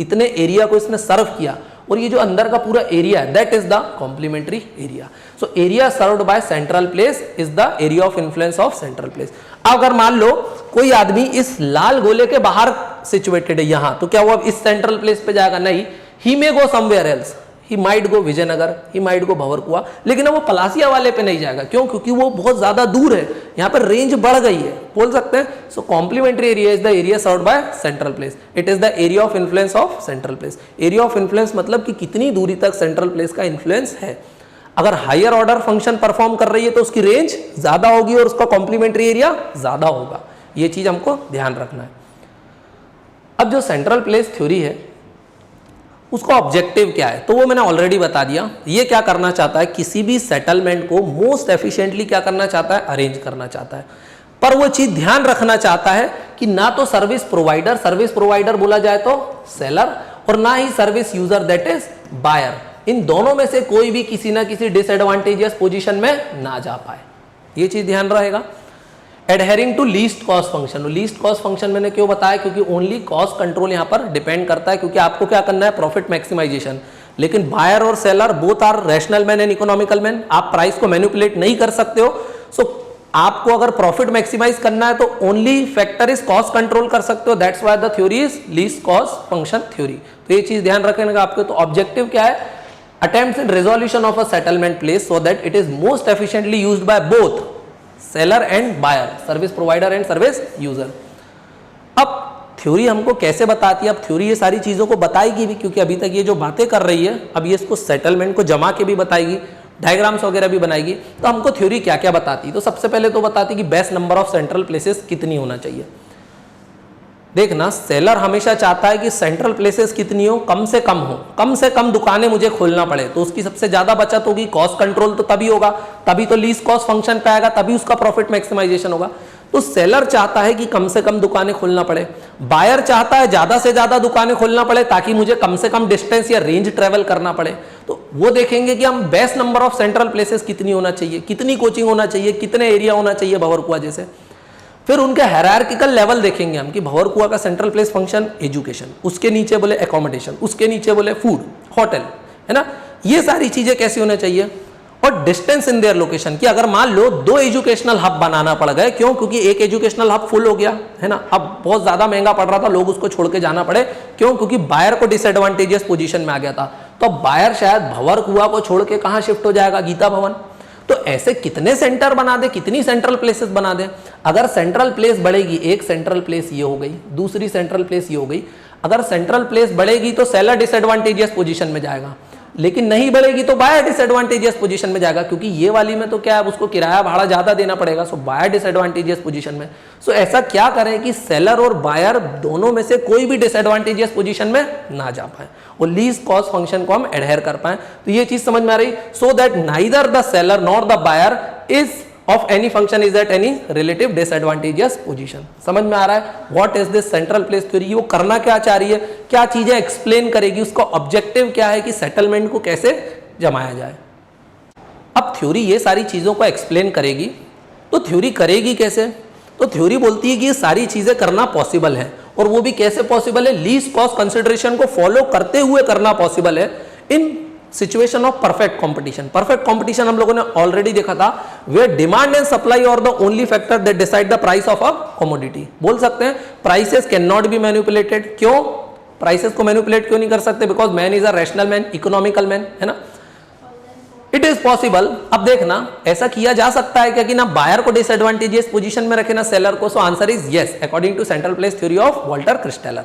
इतने एरिया को इसने सर्व किया और ये जो अंदर का पूरा एरिया है that is the complementary area. So area served by central place is the area of influence of central place. अगर मान लो कोई आदमी इस लाल गोले के बाहर सिचुएटेड है यहां, तो क्या वो अब इस सेंट्रल प्लेस पे जाएगा? नहीं, he may go somewhere else, he might go Vijaynagar, he might go Bhanwarkuan, लेकिन वो पलासिया वाले पे नहीं जाएगा। क्यों? क्योंकि वो बहुत ज्यादा दूर है, यहाँ पर रेंज बढ़ गई है, बोल सकते हैं। So complementary area is the area served by central place, it is the area of influence of central place. Area of influence मतलब कि कितनी दूरी तक सेंट्रल प्लेस का इन्फ्लुएंस है। अगर हायर ऑर्डर फंक्शन परफॉर्म कर रही है तो उसकी रेंज ज्यादा होगी और उसका कॉम्प्लीमेंट्री एरिया ज्यादा होगा, ये चीज हमको ध्यान रखना है। अब जो सेंट्रल प्लेस थ्योरी है उसका ऑब्जेक्टिव क्या है, तो वो मैंने ऑलरेडी बता दिया। ये क्या करना चाहता है, किसी भी सेटलमेंट को मोस्ट एफिशिएंटली क्या करना चाहता है, अरेंज करना चाहता है। पर वो चीज ध्यान रखना चाहता है कि ना तो सर्विस प्रोवाइडर बोला जाए तो सेलर, और ना ही service user that is buyer. इन दोनों में से कोई भी किसी ना किसी डिसएडवांटेजियस पोजीशन में ना जा पाए, ये चीज ध्यान रहेगा। Adhering to least cost function, least cost function मैंने क्यों बताया, क्योंकि ओनली कॉस्ट कंट्रोल यहां पर डिपेंड करता है, क्योंकि आपको क्या करना है, प्रॉफिट मैक्सिमाइजेशन। लेकिन बायर और seller both are rational man and economical man, आप प्राइस को मैनिपुलेट नहीं कर सकते हो। सो आपको अगर प्रॉफिट मैक्सिमाइज करना है तो only factor is cost control कर सकते हो, that's why the theory is least cost function theory. तो ये चीज ध्यान रखने का आपको। तो ऑब्जेक्टिव क्या है, attempts in resolution of a settlement place so that it is most efficiently used by both seller and buyer, service provider and service user. अब थ्योरी हमको कैसे बताती है, अब थ्योरी ये सारी चीजों को बताएगी भी, क्योंकि अभी तक ये जो बातें कर रही है अब ये इसको सेटलमेंट को जमा के भी बताएगी, डायग्राम्स वगैरह भी बनाएगी। तो हमको थ्योरी क्या क्या बताती है, तो सबसे पहले तो बताती कि best number of central places कितनी होना चाहिए। देखना, सेलर हमेशा चाहता है कि सेंट्रल प्लेसेस कितनी हो, कम से कम दुकानें मुझे खोलना पड़े, तो उसकी सबसे ज्यादा बचत होगी। कॉस्ट कंट्रोल तो तभी होगा, तभी तो लीस्ट कॉस्ट फंक्शन पे आएगा, तभी उसका प्रॉफिट मैक्सिमाइजेशन होगा। तो सेलर चाहता है कि कम से कम दुकानें खोलना पड़े, बायर चाहता है ज्यादा से ज्यादा दुकानें खोलना पड़े ताकि मुझे कम से कम डिस्टेंस या रेंज ट्रेवल करना पड़े। तो वो देखेंगे कि हम best number of central places कितनी होना चाहिए, कितनी कोचिंग होना चाहिए, कितने एरिया होना चाहिए भंवरकुआ जैसे। फिर उनके हायरार्किकल लेवल देखेंगे हम कि भंवरकुआ का सेंट्रल प्लेस फंक्शन एजुकेशन, उसके नीचे बोले एकोमोडेशन, उसके नीचे बोले फूड, होटल, है ना। ये सारी चीजें कैसी होनी चाहिए, और डिस्टेंस इन देयर लोकेशन, कि अगर मान लो 2 एजुकेशनल हब बनाना पड़ गए, क्यों, क्योंकि एक एजुकेशनल हब फुल हो गया है ना, अब बहुत ज्यादा महंगा पड़ रहा था, लोग उसको छोड़ के जाना पड़े, क्यों, क्योंकि बायर को डिसएडवांटेजियस पोजीशन में आ गया था। तो बायर शायद भंवरकुआ को छोड़ के कहां शिफ्ट हो जाएगा, गीता भवन। तो ऐसे कितने सेंटर बना दे, कितनी सेंट्रल प्लेसेस बना दे। अगर सेंट्रल प्लेस बढ़ेगी, एक सेंट्रल प्लेस ये हो गई, दूसरी सेंट्रल प्लेस ये हो गई। अगर सेंट्रल प्लेस बढ़ेगी तो सेलर डिसएडवांटेजियस पोजीशन में जाएगा, लेकिन नहीं बढ़ेगी तो बायर डिसएडवांटेजियस पोजीशन में जाएगा, क्योंकि ये वाली में तो क्या है, उसको किराया भाड़ा ज्यादा देना पड़ेगा। सो बायर डिसएडवांटेजियस पोजीशन में। सो ऐसा क्या करें कि सेलर और बायर दोनों में से कोई भी डिसएडवांटेजियस पोजीशन में ना जा पाए और लीस्ट कॉस्ट फंक्शन को हम एडहेयर कर पाए। तो ये चीज समझ में आ रही, so that neither the seller nor the buyer is of any function is at any relative disadvantageous position। समझ में आ रहा है what is this central place theory, वो करना क्या चाह रही है, क्या चीजें एक्सप्लेन करेगी, उसका ऑब्जेक्टिव क्या है कि सेटलमेंट को कैसे जमाया जाए। अब थ्योरी ये सारी चीजों को एक्सप्लेन करेगी, तो थ्योरी करेगी कैसे, तो थ्योरी बोलती है कि ये सारी चीजें करना पॉसिबल है, और वो भी कैसे पॉसिबल है, लीस्ट कॉस्ट कंसिडरेशन को फॉलो करते हुए करना पॉसिबल है in situation of perfect competition. Perfect competition हम लोगों ने ऑलरेडी देखा था, where demand and supply are the only factor that decide the price of a commodity. बोल सकते हैं prices can not be manipulated. क्यों, प्राइसेस को मैनिपुलेट क्यों नहीं कर सकते, because man is a rational man, economical man, है ना। It is possible. अब देखना, ऐसा किया जा सकता है क्या कि ना बायर को डिसएडवांटेजियस पोजीशन में रखे ना सेलर को। So answer is yes, according to central place theory of Walter Christaller.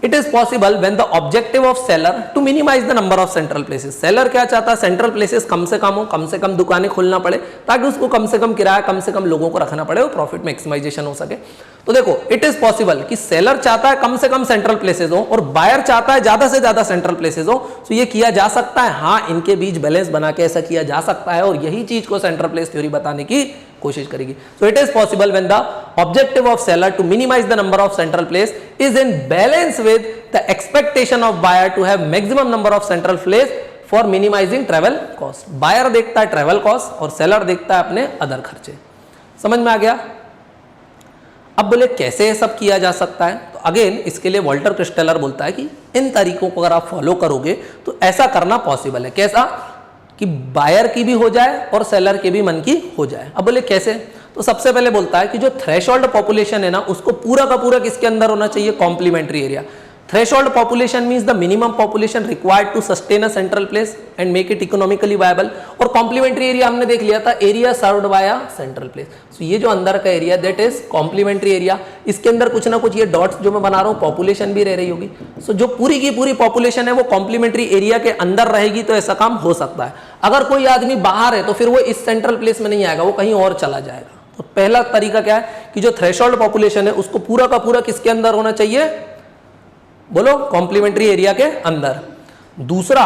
It is possible when the objective of seller to minimise the number of central places. Seller क्या चाहता है, central places कम से कम हो, कम से कम दुकानें खोलना पड़े ताकि उसको कम से कम किराया, कम से कम लोगों को रखना पड़े और प्रॉफिट मैक्सिमाइजेशन हो सके। तो देखो इट इज पॉसिबल कि सेलर चाहता है कम से कम सेंट्रल प्लेसेस हो और बायर चाहता है ज्यादा से ज्यादा सेंट्रल प्लेसेस हो। तो ये किया जा सकता है, हाँ इनके बीच बैलेंस बना के ऐसा किया जा सकता है और यही चीज को सेंट्रल प्लेस थ्योरी बताने की कोशिश करेगी। So it is possible when the objective of seller to minimise the number of central place is in balance with the expectation of buyer to have maximum number of central place for minimising travel cost. Buyer देखता है travel cost और seller देखता है अपने other खर्चे। समझ में आ गया? अब बोले कैसे ये सब किया जा सकता है, तो अगेन इसके लिए वॉल्टर क्रिस्टेलर बोलता है कि इन तरीकों को अगर आप फॉलो करोगे तो ऐसा करना पॉसिबल है। कैसा? कि बायर की भी हो जाए और सेलर के भी मन की हो जाए। अब बोले कैसे, तो सबसे पहले बोलता है कि जो थ्रेशोल्ड पॉपुलेशन है ना उसको पूरा का पूरा किसके अंदर होना चाहिए, complementary area. Threshold population means the minimum population required to sustain a central place and make it economically viable. और कॉम्प्लीमेंट्री एरिया हमने देख लिया था, area served by a central place. So ये जो अंदर का area that is complementary area. इसके अंदर कुछ ना कुछ ये डॉट्स जो मैं बना रहा हूं पॉपुलेशन भी रह रही होगी। सो जो पूरी की पूरी पॉपुलेशन है वो कॉम्प्लीमेंट्री एरिया के अंदर रहेगी तो ऐसा काम हो सकता है। अगर कोई आदमी बाहर है तो फिर वो इस सेंट्रल प्लेस में नहीं आएगा, वो कहीं और चला जाएगा। तो पहला तरीका क्या है कि जो थ्रेशोल्ड पॉपुलेशन है उसको पूरा का पूरा किसके अंदर होना चाहिए, बोलो कॉम्प्लीमेंट्री एरिया के अंदर। दूसरा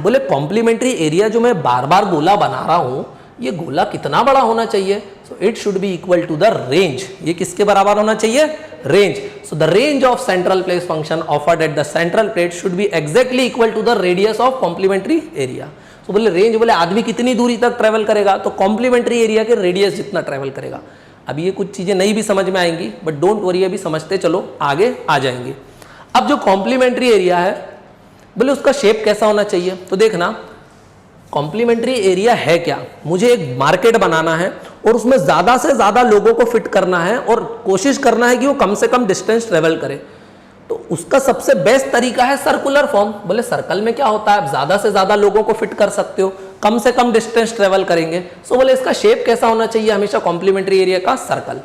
बोले कॉम्प्लीमेंट्री एरिया जो मैं बार बार गोला बना रहा हूं ये गोला कितना बड़ा होना चाहिए, so it should be equal to the range. ये किसके बराबर होना चाहिए, range. So the range of central place function offered at the central plate should be exactly equal to the radius of complementary area. तो बोले range बोले आदमी कितनी दूरी तक ट्रेवल करेगा, तो कॉम्प्लीमेंट्री एरिया के रेडियस जितना ट्रेवल करेगा। अब ये कुछ चीजें नहीं भी समझ में आएंगी बट डोंट वरी, अभी समझते चलो आगे आ जाएंगे। अब जो कॉम्प्लीमेंट्री एरिया है बोले उसका शेप कैसा होना चाहिए, तो देखना कॉम्प्लीमेंट्री एरिया है क्या, मुझे एक मार्केट बनाना है और उसमें ज्यादा से ज्यादा लोगों को फिट करना है और कोशिश करना है कि वो कम से कम डिस्टेंस ट्रेवल करे। तो उसका सबसे बेस्ट तरीका है सर्कुलर फॉर्म। बोले सर्कल में क्या होता है, आप ज्यादा से ज्यादा लोगों को फिट कर सकते हो, कम से कम डिस्टेंस ट्रेवल करेंगे। सो बोले इसका शेप कैसा होना चाहिए, हमेशा कॉम्प्लीमेंट्री एरिया का सर्कल।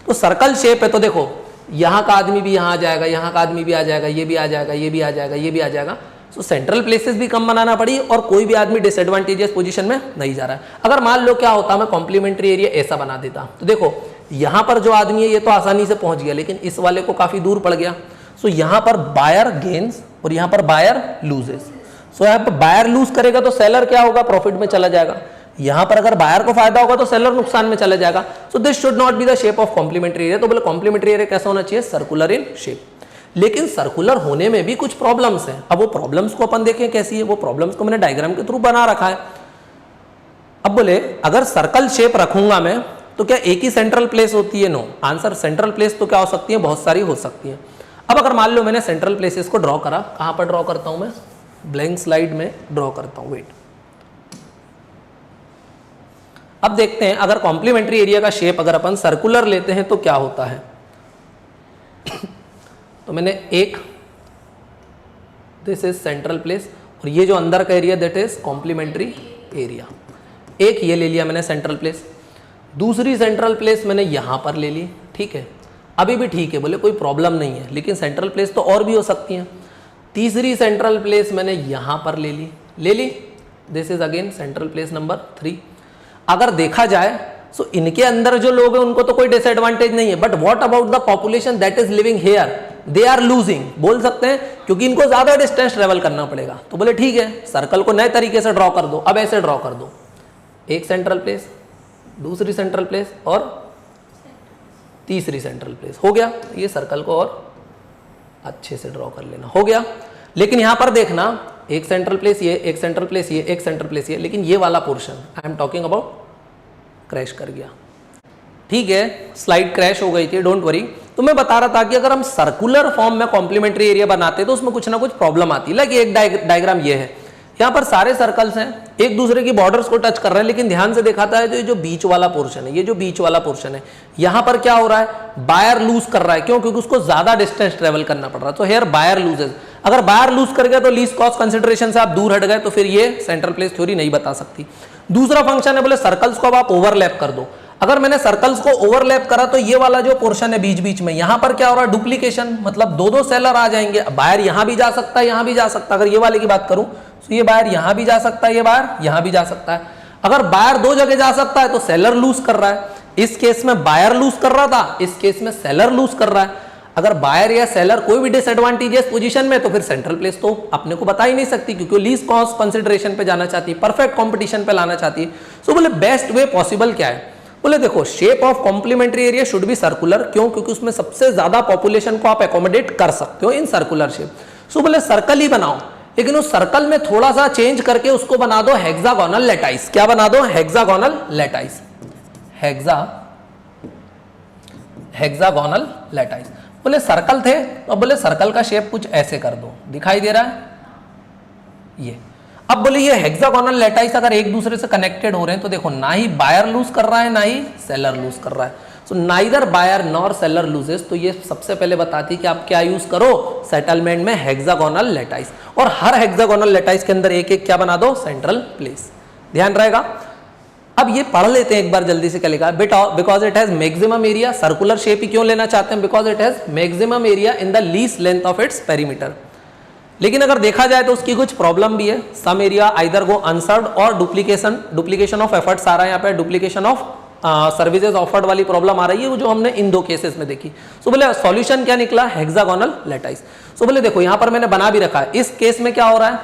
तो सर्कल शेप है तो देखो यहाँ का आदमी भी यहाँ आ जाएगा, यहाँ का आदमी भी आ जाएगा, ये भी आ जाएगा, ये भी आ जाएगा, ये भी आ जाएगा। सो सेंट्रल प्लेसेस भी कम बनाना पड़ी और कोई भी आदमी डिसएडवांटेजियस पोजीशन में नहीं जा रहा है। अगर मान लो क्या होता मैं कॉम्प्लीमेंट्री एरिया ऐसा बना देता, तो देखो यहाँ पर जो आदमी है ये तो आसानी से पहुंच गया लेकिन इस वाले को काफी दूर पड़ गया। सो यहाँ पर बायर गेन्स और यहाँ पर बायर लूजेस। सो यहाँ पर बायर लूज करेगा तो सेलर क्या होगा, प्रॉफिट में चला जाएगा। यहां पर अगर बायर को फायदा होगा तो सेलर नुकसान में चला जाएगा। So this should not be the shape of complementary area. तो बोले कॉम्प्लीमेंट्री एरिया कैसा होना चाहिए, सर्कुलर इन शेप। लेकिन सर्कुलर होने में भी कुछ प्रॉब्लम्स हैं। अब वो प्रॉब्लम्स को अपन देखें कैसी है, वो प्रॉब्लम्स को मैंने डायग्राम के थ्रू बना रखा है। अब बोले अगर सर्कल शेप रखूंगा मैं तो क्या एक ही सेंट्रल प्लेस होती है, नो आंसर। सेंट्रल प्लेस तो क्या हो सकती है, बहुत सारी हो सकती है। अब अगर मान लो मैंने सेंट्रल प्लेसेस को ड्रॉ करा, कहां पर ड्रॉ करता हूं मैं, ब्लैंक स्लाइड में ड्रॉ करता हूं, वेट। अब देखते हैं अगर कॉम्प्लीमेंट्री एरिया का शेप अगर अपन सर्कुलर लेते हैं तो क्या होता है। तो मैंने एक, दिस इज सेंट्रल प्लेस और ये जो अंदर का area that is complementary area. एक ये ले लिया मैंने सेंट्रल प्लेस, दूसरी सेंट्रल प्लेस मैंने यहां पर ले ली, ठीक है, अभी भी ठीक है, बोले कोई प्रॉब्लम नहीं है, लेकिन सेंट्रल प्लेस तो और भी हो सकती हैं। तीसरी सेंट्रल प्लेस मैंने यहां पर ले ली, this is again central place number 3। अगर देखा जाए सो इनके अंदर जो लोग हैं उनको तो कोई डिसएडवांटेज नहीं है, but what about the population that is living here, they are losing, बोल सकते हैं, क्योंकि इनको ज्यादा डिस्टेंस ट्रेवल करना पड़ेगा। तो बोले ठीक है सर्कल को नए तरीके से ड्रॉ कर दो। अब ऐसे ड्रॉ कर दो, एक सेंट्रल प्लेस, दूसरी सेंट्रल प्लेस और तीसरी सेंट्रल प्लेस, हो गया। ये सर्कल को और अच्छे से ड्रॉ कर लेना, हो गया। लेकिन यहां पर देखना एक सेंट्रल प्लेस ये, एक सेंट्रल प्लेस ये, एक सेंट्रल प्लेस ये, लेकिन ये वाला portion I am talking about crash कर गया, ठीक है, स्लाइड क्रैश हो गई थी, डोंट वरी। तो मैं बता रहा था कि अगर हम सर्कुलर फॉर्म में कॉम्प्लीमेंट्री एरिया बनाते तो उसमें कुछ ना कुछ प्रॉब्लम आती है। लाइक एक डायग्राम ये है, यहाँ पर सारे सर्कल्स हैं, एक दूसरे की बॉर्डर्स को टच कर रहे हैं, लेकिन ध्यान से दिखाता है तो ये जो बीच वाला पोर्शन है, ये जो बीच वाला पोर्शन है, यहाँ पर क्या हो रहा है, बायर लूज कर रहा है। क्यों? क्योंकि उसको ज्यादा डिस्टेंस ट्रेवल करना पड़ रहा है। तो हेयर बायर लूजेस, अगर बायर लूज कर गया तो लीस्ट कॉस्ट कंसिडरेशन से आप दूर हट गए तो फिर ये सेंट्रल प्लेस थ्योरी नहीं बता सकती। दूसरा फंक्शन है बोले सर्कल्स को अब आप ओवरलैप कर दो। अगर मैंने सर्कल्स को ओवरलैप करा तो ये वाला जो पोर्शन है बीच बीच में, यहां पर क्या हो रहा है, डुप्लीकेशन, मतलब दो दो सेलर आ जाएंगे। बाहर यहां भी जा सकता है, यहां भी जा सकता है। अगर ये वाले की बात करूं तो ये बाहर यहां भी जा सकता है, ये बाहर यहां भी जा सकता है। अगर बायर दो जगह जा सकता है तो सेलर लूज कर रहा है। इस केस में बायर लूज कर रहा था, इस केस में सेलर लूज कर रहा है। अगर बायर या सेलर कोई भी डिसएडवांटेजियस पोजीशन में, तो फिर सेंट्रल प्लेस तो अपने को बता ही नहीं सकती, क्योंकि लीस्ट कॉस्ट कंसिडरेशन पे जाना चाहती है, परफेक्ट कंपटीशन पे लाना चाहती है। सो बोले बेस्ट वे पॉसिबल क्या है, बोले देखो shape of complementary area should be circular. क्यों? क्योंकि उसमें सबसे ज्यादा पॉपुलेशन को आप एकोमोडेट कर सकते हो इन सर्कुलर शेप। सो बोले सर्कल ही बनाओ, लेकिन उस सर्कल में थोड़ा सा चेंज करके उसको बना दो हेक्सागोनल लैटाइस। क्या बना दो? हेक्सागोनल लैटाइस। हेक्सागोनल लैटाइस। बोले सर्कल थे तो बोले सर्कल का शेप कुछ ऐसे कर दो, दिखाई दे रहा है ये। अब बोले ये हेक्सागोनल लैटाइस अगर एक दूसरे से कनेक्टेड हो रहे हैं तो देखो ना ही बायर लूज कर रहा है ना ही सेलर लूज कर रहा है। So neither buyer nor seller loses. तो ये सबसे पहले बताती है कि आप क्या यूज करो सेटलमेंट में, हेक्सागोनल लैटाइस। और हर हेक्सागोनल लैटाइस के अंदर एक एक क्या बना दो? Central place. ध्यान रहेगा। अब ये पढ़ लेते हैं एक बार जल्दी से, क्या लिखा है, because it has maximum area. Circular shape ही क्यों लेना चाहते हैं? Because it has maximum area in the least length of its perimeter. लेकिन अगर देखा जाए तो उसकी कुछ प्रॉब्लम भी है। Some area either go unserved और डुप्लीकेशन ऑफ एफर्ट्स आ रहा है यहाँ पे, डुप्लीकेशन ऑफ सर्विसेज ऑफर्ड वाली प्रॉब्लम आ रही है, वो जो हमने इन दो केसेस में देखी। सो बोले सॉल्यूशन क्या निकला? हेक्सागोनल लैटाइस। सो बोले देखो यहाँ पर मैंने बना भी रखा है। इस केस में क्या हो रहा है,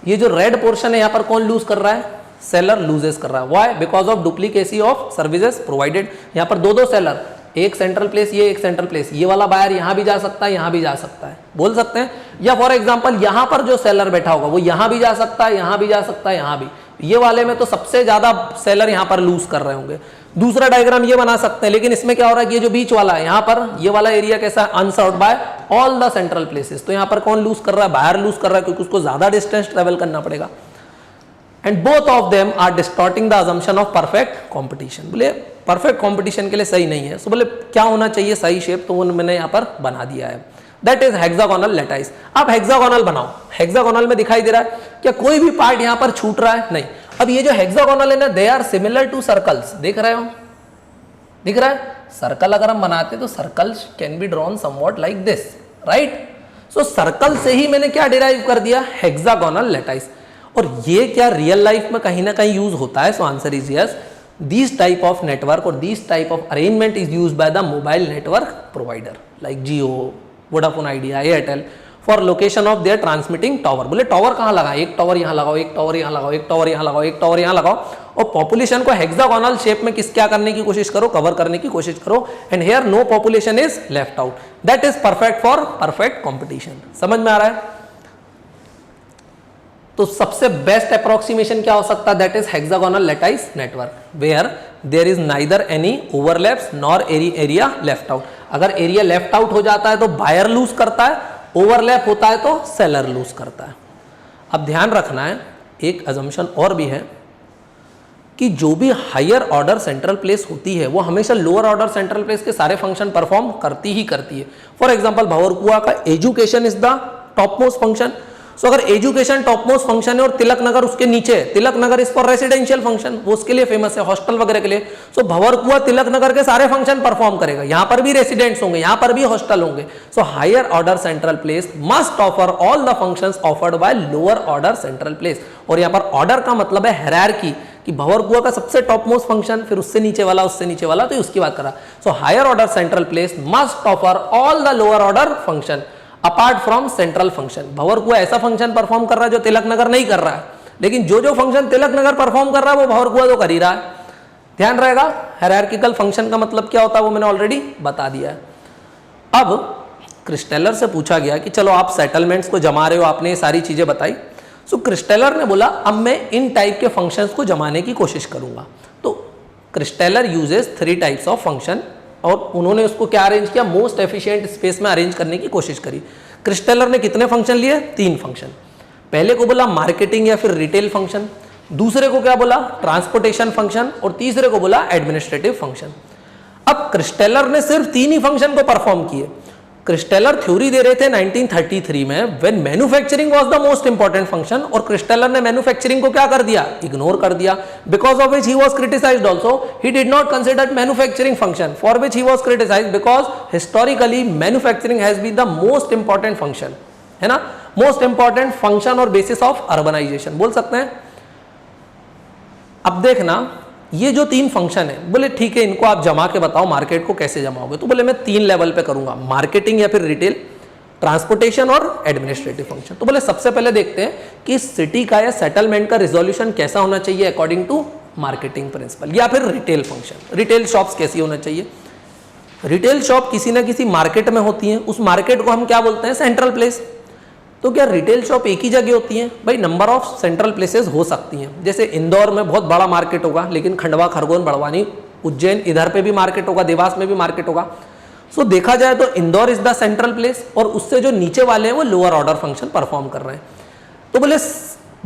ये जो रेड पोर्शन है यहाँ पर कौन लूज कर रहा है? सेलर लूजेस कर रहा है। Why? Because of duplicacy of services provided. यहाँ पर दो दो सेलर, एक सेंट्रल प्लेस, ये एक सेंट्रल प्लेस, ये वाला बायर यहां भी जा सकता है, यहां भी जा सकता है, बोल सकते हैं। या फॉर एग्जांपल यहां पर जो सेलर बैठा होगा वो यहां भी जा सकता है, यहां भी जा सकता है, यहां भी। ये वाले में तो सबसे ज्यादा सेलर यहां पर लूज कर रहे होंगे। दूसरा डायग्राम ये बना सकते हैं, लेकिन इसमें क्या हो रहा है कि ये जो बीच वाला है यहाँ पर, ये वाला एरिया कैसा है? Unserved by all the central places. तो यहाँ पर कौन लूज कर रहा है? बायर लूज कर रहा है, क्योंकि उसको ज्यादा डिस्टेंस ट्रेवल करना पड़ेगा। And both of them are distorting the assumption of perfect competition. बोले परफेक्ट कॉम्पिटिशन के लिए सही नहीं है। सो बोले क्या होना चाहिए सही शेप? तो वो मैंने यहाँ पर बना दिया है, दैट इज हेक्सागोनल लैटाइस। आप हेक्सागोनल बनाओ। हेक्सागोनल में दिखाई दे रहा है क्या कोई भी पार्ट यहाँ पर छूट रहा है? नहीं। अब ये जो हेक्सागोनल है ना, they are similar to circles. देख रहे हो? दिख रहा है? सर्कल अगर हम बनाते तो circles can be drawn somewhat like this, right? So circle से ही मैंने क्या डिराइव कर दिया? हेक्सागोनल लैटाइस। और ये क्या रियल लाइफ में कहीं ना कहीं यूज होता है? So answer is yes. This type of network और this type of arrangement is used by the mobile network provider like Jio, Vodafone Idea, Airtel for location of their transmitting tower. बोले tower कहाँ लगा? एक टावर यहाँ लगाओ, एक टावर यहाँ लगाओ, एक टावर यहाँ लगाओ, एक टावर यहाँ लगाओ, और पॉपुलेशन को हेक्सागोनल शेप में क्या करने की कोशिश करो? कवर करने की कोशिश करो। And here no population is left out. That is perfect for perfect competition. समझ में आ रहा है? तो सबसे बेस्ट अप्रोक्सीमेशन क्या हो सकता है? That is hexagonal lattice network where there is neither any overlaps nor area left out. अगर एरिया लेफ्ट आउट हो जाता है तो बायर लूज करता है, ओवरलैप होता है तो सेलर लूज करता है। अब ध्यान रखना है, एक अजम्पशन और भी है कि जो भी हायर ऑर्डर सेंट्रल प्लेस होती है वो हमेशा लोअर ऑर्डर सेंट्रल प्लेस के सारे फंक्शन परफॉर्म करती ही करती है। फॉर एग्जाम्पल भंवरकुआ का education is the top most function. So अगर एजुकेशन टॉप मोस्ट फंक्शन है और तिलक नगर उसके नीचे, Tilak Nagar is for residential function, वो उसके लिए फेमस है, हॉस्टल वगैरह के लिए। सो भंवरकुआ तिलक नगर के सारे फंक्शन परफॉर्म करेगा। यहां पर भी रेसिडेंट्स होंगे, यहां पर भी हॉस्टल होंगे। So higher order central place must offer all the functions offered by lower order central place. और यहां पर ऑर्डर का मतलब है हायरार्की, कि भंवरकुआ का सबसे टॉप मोस्ट फंक्शन, फिर उससे नीचे वाला, उससे नीचे वाला, तो उसकी बात करा। So higher order central place must offer all the lower order function apart from central function. Bhanwarkuan ऐसा फंक्शन परफॉर्म कर रहा है जो तिलक नगर नहीं कर रहा है, लेकिन जो जो फंक्शन तिलक नगर परफॉर्म कर रहा है वो भंवरकुआ तो कर ही रहा है। ध्यान रहेगा, हायरार्किकल फंक्शन का मतलब क्या होता है वो मैंने ऑलरेडी बता दिया है। अब क्रिस्टेलर से पूछा गया कि चलो आप सेटलमेंट्स को जमा रहे हो, आपने ये सारी चीजें बताई। सो क्रिस्टेलर ने बोला अब मैं इन टाइप के फंक्शंस को जमाने की कोशिश करूंगा। तो क्रिस्टेलर यूजेस 3 टाइप्स ऑफ फंक्शन, और उन्होंने उसको क्या अरेंज किया? मोस्ट एफिशिएंट स्पेस में अरेंज करने की कोशिश करी। क्रिस्टेलर ने कितने फंक्शन लिए? 3 फंक्शन। पहले को बोला मार्केटिंग या फिर रिटेल फंक्शन, दूसरे को क्या बोला? ट्रांसपोर्टेशन फंक्शन, और तीसरे को बोला एडमिनिस्ट्रेटिव फंक्शन। अब क्रिस्टेलर ने सिर्फ 3 ही फंक्शन को परफॉर्म किए। क्रिस्टेलर थ्योरी दे रहे थे 1933 में, when manufacturing was the most important function, और क्रिस्टेलर ने मैन्युफैक्चरिंग को क्या कर दिया, इग्नोर कर दिया, because of which he was criticised also, he did not consider manufacturing function, for which he was criticised because historically manufacturing has been the most important function, है ना, मोस्ट इंपॉर्टेंट फंक्शन और basis of urbanisation बोल सकते हैं। अब देखना ये जो 3 फंक्शन है, बोले ठीक है इनको आप जमा के बताओ मार्केट को कैसे जमाओगे, तो बोले मैं 3 लेवल पे करूंगा, मार्केटिंग या फिर रिटेल, ट्रांसपोर्टेशन और एडमिनिस्ट्रेटिव फंक्शन। तो बोले सबसे पहले देखते हैं कि सिटी का या सेटलमेंट का रिजोल्यूशन कैसा होना चाहिए अकॉर्डिंग टू मार्केटिंग प्रिंसिपल, या फिर रिटेल फंक्शन, रिटेल शॉप्स कैसी होना चाहिए। रिटेल शॉप किसी ना किसी मार्केट में होती है, उस मार्केट को हम क्या बोलते हैं, सेंट्रल प्लेस। तो क्या रिटेल शॉप एक ही जगह होती है, भाई नंबर ऑफ सेंट्रल प्लेसेस हो सकती हैं, जैसे इंदौर में बहुत बड़ा मार्केट होगा, लेकिन खंडवा, खरगोन, बड़वानी, उज्जैन इधर पे भी मार्केट होगा, देवास में भी मार्केट होगा। सो देखा जाए तो Indore is the central place, और उससे जो नीचे वाले हैं वो लोअर ऑर्डर फंक्शन परफॉर्म कर रहे हैं। तो बोले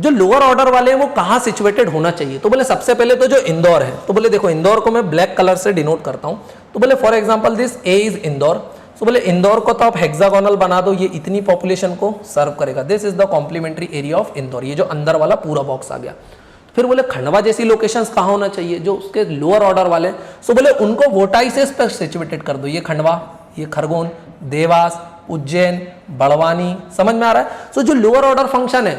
जो लोअर ऑर्डर वाले हैं वो कहाँ सिचुएटेड होना चाहिए, तो बोले सबसे पहले तो जो इंदौर है, तो बोले देखो इंदौर को मैं ब्लैक कलर से डिनोट करता हूँ, तो बोले for example this A is Indore, तो बोले इंदौर को तो आप हेक्सागोनल बना दो, ये इतनी पॉपुलेशन को सर्व करेगा, this is the complementary area of Indore, ये जो अंदर वाला पूरा बॉक्स आ गया। फिर बोले खंडवा जैसी लोकेशंस कहाँ होना चाहिए, जो उसके लोअर ऑर्डर वाले, सो बोले उनको वोटाइसेस पर सिचुएटेड कर दो, ये खंडवा, ये खरगोन, देवास, उज्जैन, बड़वानी, समझ में आ रहा है। सो जो लोअर ऑर्डर फंक्शन है,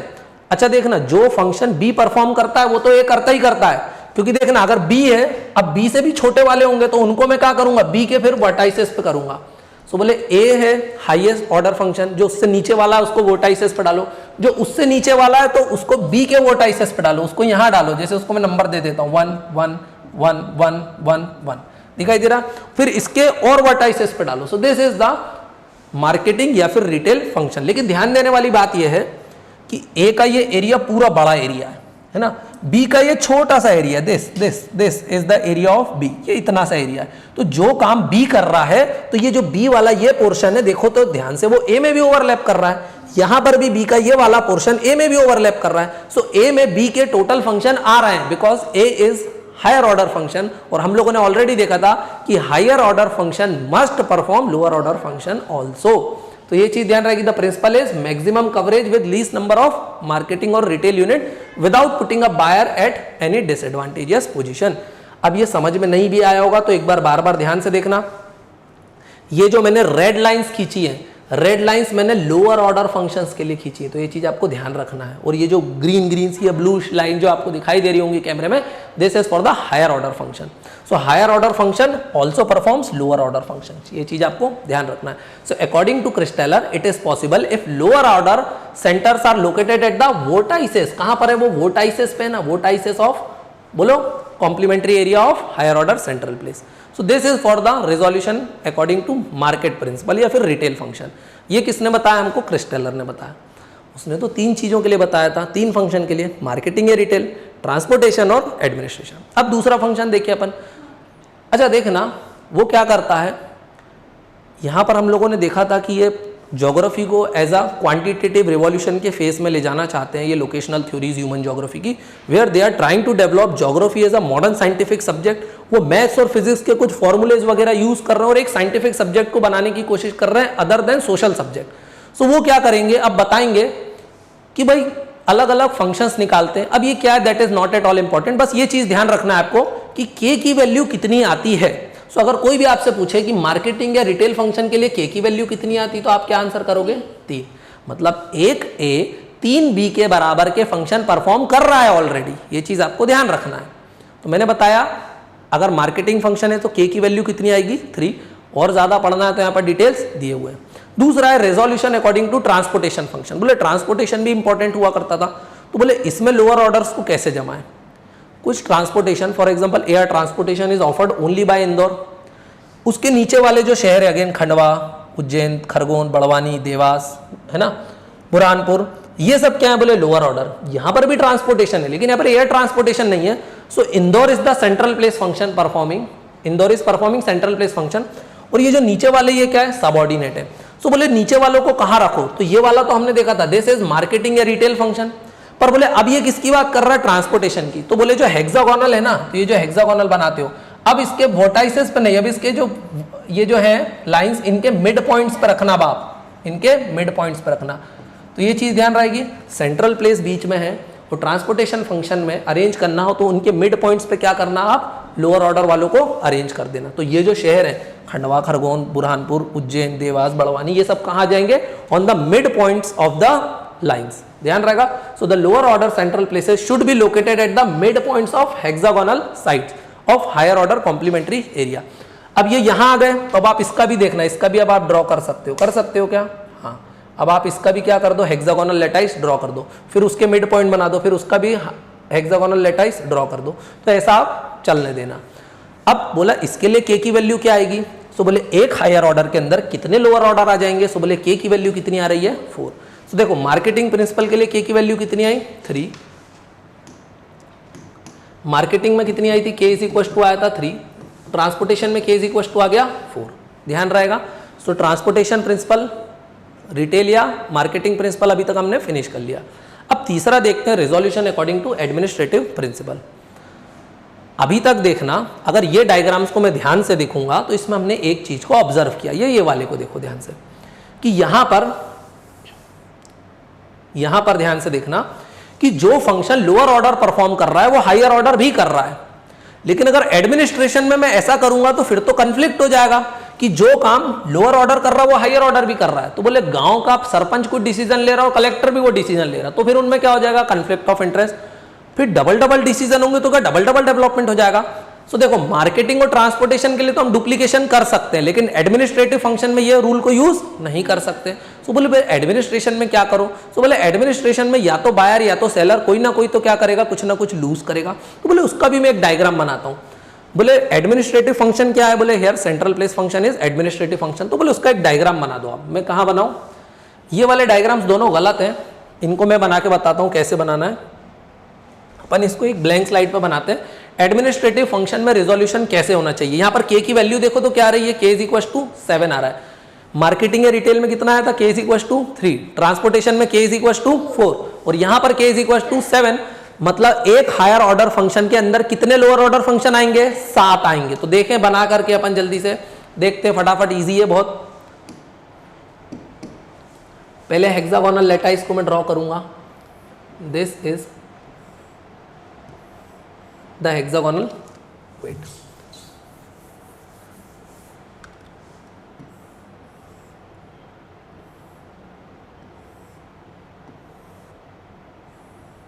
अच्छा देखना जो फंक्शन बी परफॉर्म करता है वो तो ए करता ही करता है, क्योंकि देखना अगर बी है, अब बी से भी छोटे वाले होंगे तो उनको मैं क्या करूंगा, बी के फिर वर्टाइसेस पे करूंगा। सो बोले ए है हाईएस्ट ऑर्डर फंक्शन, जो उससे नीचे वाला है उसको वोटाइसेस पे डालो, जो उससे नीचे वाला है तो उसको बी के वोटाइसेस पे डालो, उसको यहां डालो, जैसे उसको मैं नंबर दे देता हूं 1 1 1 1 1 1, दिखाई दे रहा, फिर इसके और वर्टाइसेस पे डालो। सो दिस इज द मार्केटिंग या फिर रिटेल फंक्शन। लेकिन ध्यान देने वाली बात यह है कि ए का ये एरिया पूरा बड़ा एरिया है ना, बी का ये छोटा सा area, this is the area of B, ये इतना सा एरिया है। तो जो काम बी कर रहा है, तो ये जो बी वाला ये पोर्शन है, देखो तो ध्यान से, वो ए में भी ओवरलैप कर रहा है, यहां पर भी बी का ये वाला पोर्शन ए में भी ओवरलैप कर रहा है। सो ए में बी के टोटल फंक्शन आ रहे हैं, because A is higher order function, और हम लोगों ने ऑलरेडी देखा था कि higher order function must perform lower order function also. तो ये चीज ध्यान रहेगी, the principle is maximum coverage with least number of marketing और retail unit without putting a buyer at any disadvantageous position. अब ये समझ में नहीं भी आया होगा तो एक बार बार बार ध्यान से देखना, ये जो मैंने रेड लाइंस खींची है, रेड लाइंस मैंने लोअर ऑर्डर फंक्शंस के लिए खींची है, तो ये चीज आपको ध्यान रखना है। और ये जो ग्रीन सी ब्लू लाइन जो आपको दिखाई दे रही होंगी कैमरे में, this is for the higher order function. So higher order function also performs lower order function, ये चीज आपको ध्यान रखना है। So according to Christaller it is possible if lower order centres are located at the vertices, कहां पर है वो, वोटाइसेस पे ना, वोटाइसेस ऑफ, बोलो, complementary area of higher order central place. So this is for the resolution according to market principle या फिर retail function. ये किसने बताया हमको, क्रिस्टेलर ने बताया। उसने तो 3 चीजों के लिए बताया था, 3 फंक्शन के लिए, मार्केटिंग या रिटेल, ट्रांसपोर्टेशन और एडमिनिस्ट्रेशन। अब दूसरा फंक्शन देखिए अपन, अच्छा देखना वो क्या करता है, यहां पर हम लोगों ने देखा था कि ये ज्योग्राफी को एज अ क्वांटिटेटिव रिवॉल्यूशन के फेस में ले जाना चाहते हैं, ये लोकेशनल थ्योरीज ह्यूमन ज्योग्राफी की, where they are trying to develop geography as a modern scientific subject. वो मैथ्स और फिजिक्स के कुछ फॉर्मूलेज वगैरह यूज कर रहे हैं और एक साइंटिफिक सब्जेक्ट को बनाने की कोशिश कर रहे हैं अदर देन सोशल सब्जेक्ट। सो वो क्या करेंगे, अब बताएंगे कि भाई अलग अलग फंक्शंस निकालते हैं। अब ये क्या है, that is not at all important, बस ये चीज ध्यान रखना है आपको कि के की वैल्यू कितनी आती है। सो अगर कोई भी आपसे पूछे कि मार्केटिंग या रिटेल फंक्शन के लिए के की वैल्यू कितनी आती, तो आप क्या आंसर करोगे, 3। मतलब एक ए 3 बी के बराबर के फंक्शन परफॉर्म कर रहा है ऑलरेडी, ये चीज आपको ध्यान रखना है। तो मैंने बताया अगर मार्केटिंग फंक्शन है तो के की वैल्यू कितनी आएगी, 3। और ज्यादा पढ़ना है तो यहाँ पर डिटेल्स दिए हुए हैं। दूसरा है resolution according to transportation function. बोले ट्रांसपोर्टेशन भी इंपॉर्टेंट हुआ करता था, तो बोले इसमें लोअर ऑर्डर्स को कैसे जमाएं। कुछ transportation, for example air transportation is offered only by Indore, उसके नीचे वाले जो शहर है अगेन खंडवा, उज्जैन, खरगोन, बड़वानी, देवास, है ना, बुरहानपुर, ये सब क्या है, बोले लोअर ऑर्डर। यहां पर भी ट्रांसपोर्टेशन है लेकिन यहाँ पर एयर ट्रांसपोर्टेशन नहीं है। So Indore is the central place function performing, Indore is performing central place function. और ये जो नीचे वाले ये क्या है, सबऑर्डिनेट है। सो बोले नीचे वालों को कहां रखो, तो ये वाला तो हमने देखा था, दिस इज मार्केटिंग या रिटेल फंक्शन। पर बोले अब ये किसकी बात कर रहा है, ट्रांसपोर्टेशन की। तो बोले जो हेक्सागोनल है ना, तो ये जो हेक्सागोनल बनाते हो, अब इसके वोटाइसेस पे नहीं, अब इसके जो ये जो है लाइंस, इनके मिड पॉइंट्स पे रखना बाप, इनके मिड पॉइंट्स पे रखना। तो ये चीज ध्यान रहेगी, सेंट्रल प्लेस बीच में है, तो ट्रांसपोर्टेशन फंक्शन में अरेंज करना हो तो उनके मिड पॉइंट्स पे क्या करना, आप लोअर ऑर्डर वालों को अरेंज कर देना। तो ये जो शहर है खंडवा, खरगोन, बुरहानपुर, उज्जैन, देवास, बड़वानी, ये सब कहाँ जाएंगे, on the mid points of the lines, ध्यान रहेगा। So the lower order central places should be located at the mid points of hexagonal sides of higher order complementary area. अब ये यहां आ गए, तो अब आप इसका भी देखना, इसका भी अब आप ड्रॉ कर सकते हो क्या, हाँ। अब आप इसका भी क्या कर दो, हेक्सागोनल लेटाइस ड्रॉ कर दो, फिर उसके मिड पॉइंट बना दो, फिर उसका भी हेक्सागोनल लेटाइस ड्रॉ कर दो। तो ऐसा आप चलने देना। अब बोला इसके लिए के की वैल्यू क्या आएगी, सो बोले एक हायर ऑर्डर के अंदर कितने लोअर ऑर्डर आ जाएंगे, सो बोले के की वैल्यू कितनी आ रही है, 4। तो देखो मार्केटिंग प्रिंसिपल के लिए के की वैल्यू कितनी आई, 3। मार्केटिंग में कितनी आई थी, के इज इक्वल टू आया था 3। ट्रांसपोर्टेशन में के इज इक्वल टू आ गया 4, ध्यान रहेगा। सो ट्रांसपोर्टेशन प्रिंसिपल, रिटेल या मार्केटिंग प्रिंसिपल अभी तक हमने फिनिश कर लिया। अब तीसरा देखते हैं, resolution according to administrative principle. अभी तक देखना, अगर ये डायग्राम्स को मैं ध्यान से देखूंगा तो इसमें हमने एक चीज को ऑब्जर्व किया, ये वाले को देखो ध्यान से, कि यहां पर ध्यान से देखना कि जो फंक्शन लोअर ऑर्डर परफॉर्म कर रहा है वो हायर ऑर्डर भी कर रहा है, लेकिन अगर एडमिनिस्ट्रेशन में मैं ऐसा करूंगा तो फिर तो कंफ्लिक्ट हो जाएगा कि जो काम लोअर ऑर्डर कर रहा है वो हायर ऑर्डर भी कर रहा है। तो बोले गांव का सरपंच कुछ डिसीजन ले रहा है और कलेक्टर भी वो डिसीजन ले रहा है, तो फिर उनमें क्या हो जाएगा, कंफ्लिक्ट ऑफ इंटरेस्ट। फिर डबल डिसीजन होंगे तो क्या डबल डेवलपमेंट हो जाएगा। सो देखो मार्केटिंग और ट्रांसपोर्टेशन के लिए तो हम डुप्लीकेशन कर सकते हैं, लेकिन एडमिनिस्ट्रेटिव फंक्शन में ये रूल को यूज नहीं कर सकते। सो बोले एडमिनिस्ट्रेशन में क्या करो, सो बोले एडमिनिस्ट्रेशन में या तो बायर या तो सेलर कोई ना कोई तो क्या करेगा, कुछ ना कुछ लूज करेगा। तो बोले उसका भी मैं एक डायग्राम बनाता हूं। बोले एडमिनिस्ट्रेटिव फंक्शन क्या है, बोले here central place function is administrative function. तो बोले उसका एक डायग्राम बना दो आप। मैं कहां बनाऊं, ये वाले डायग्राम्स दोनों गलत हैं, इनको मैं बना के बताता हूं कैसे बनाना है। अपन इसको एक ब्लैंक स्लाइड पर बनाते हैं। एडमिनिस्ट्रेटिव फंक्शन में रिजोल्यूशन कैसे होना चाहिए। यहां पर के की वैल्यू देखो तो क्या आ रही है, के इज इक्वल टू 7 आ रहा है। मार्केटिंग या रिटेल में कितना आया था, के इज इक्वल टू 3। ट्रांसपोर्टेशन में के इज इक्वल टू 4 और यहां पर के इज इक्वल टू 7। मतलब एक हायर ऑर्डर फंक्शन के अंदर कितने लोअर ऑर्डर फंक्शन आएंगे, 7 आएंगे। तो देखें बना करके अपन जल्दी से देखते हैं, फटाफट इजी है बहुत। पहले हेक्सागोनल लेटाइस को मैं ड्रॉ करूंगा। This is the hexagonal web.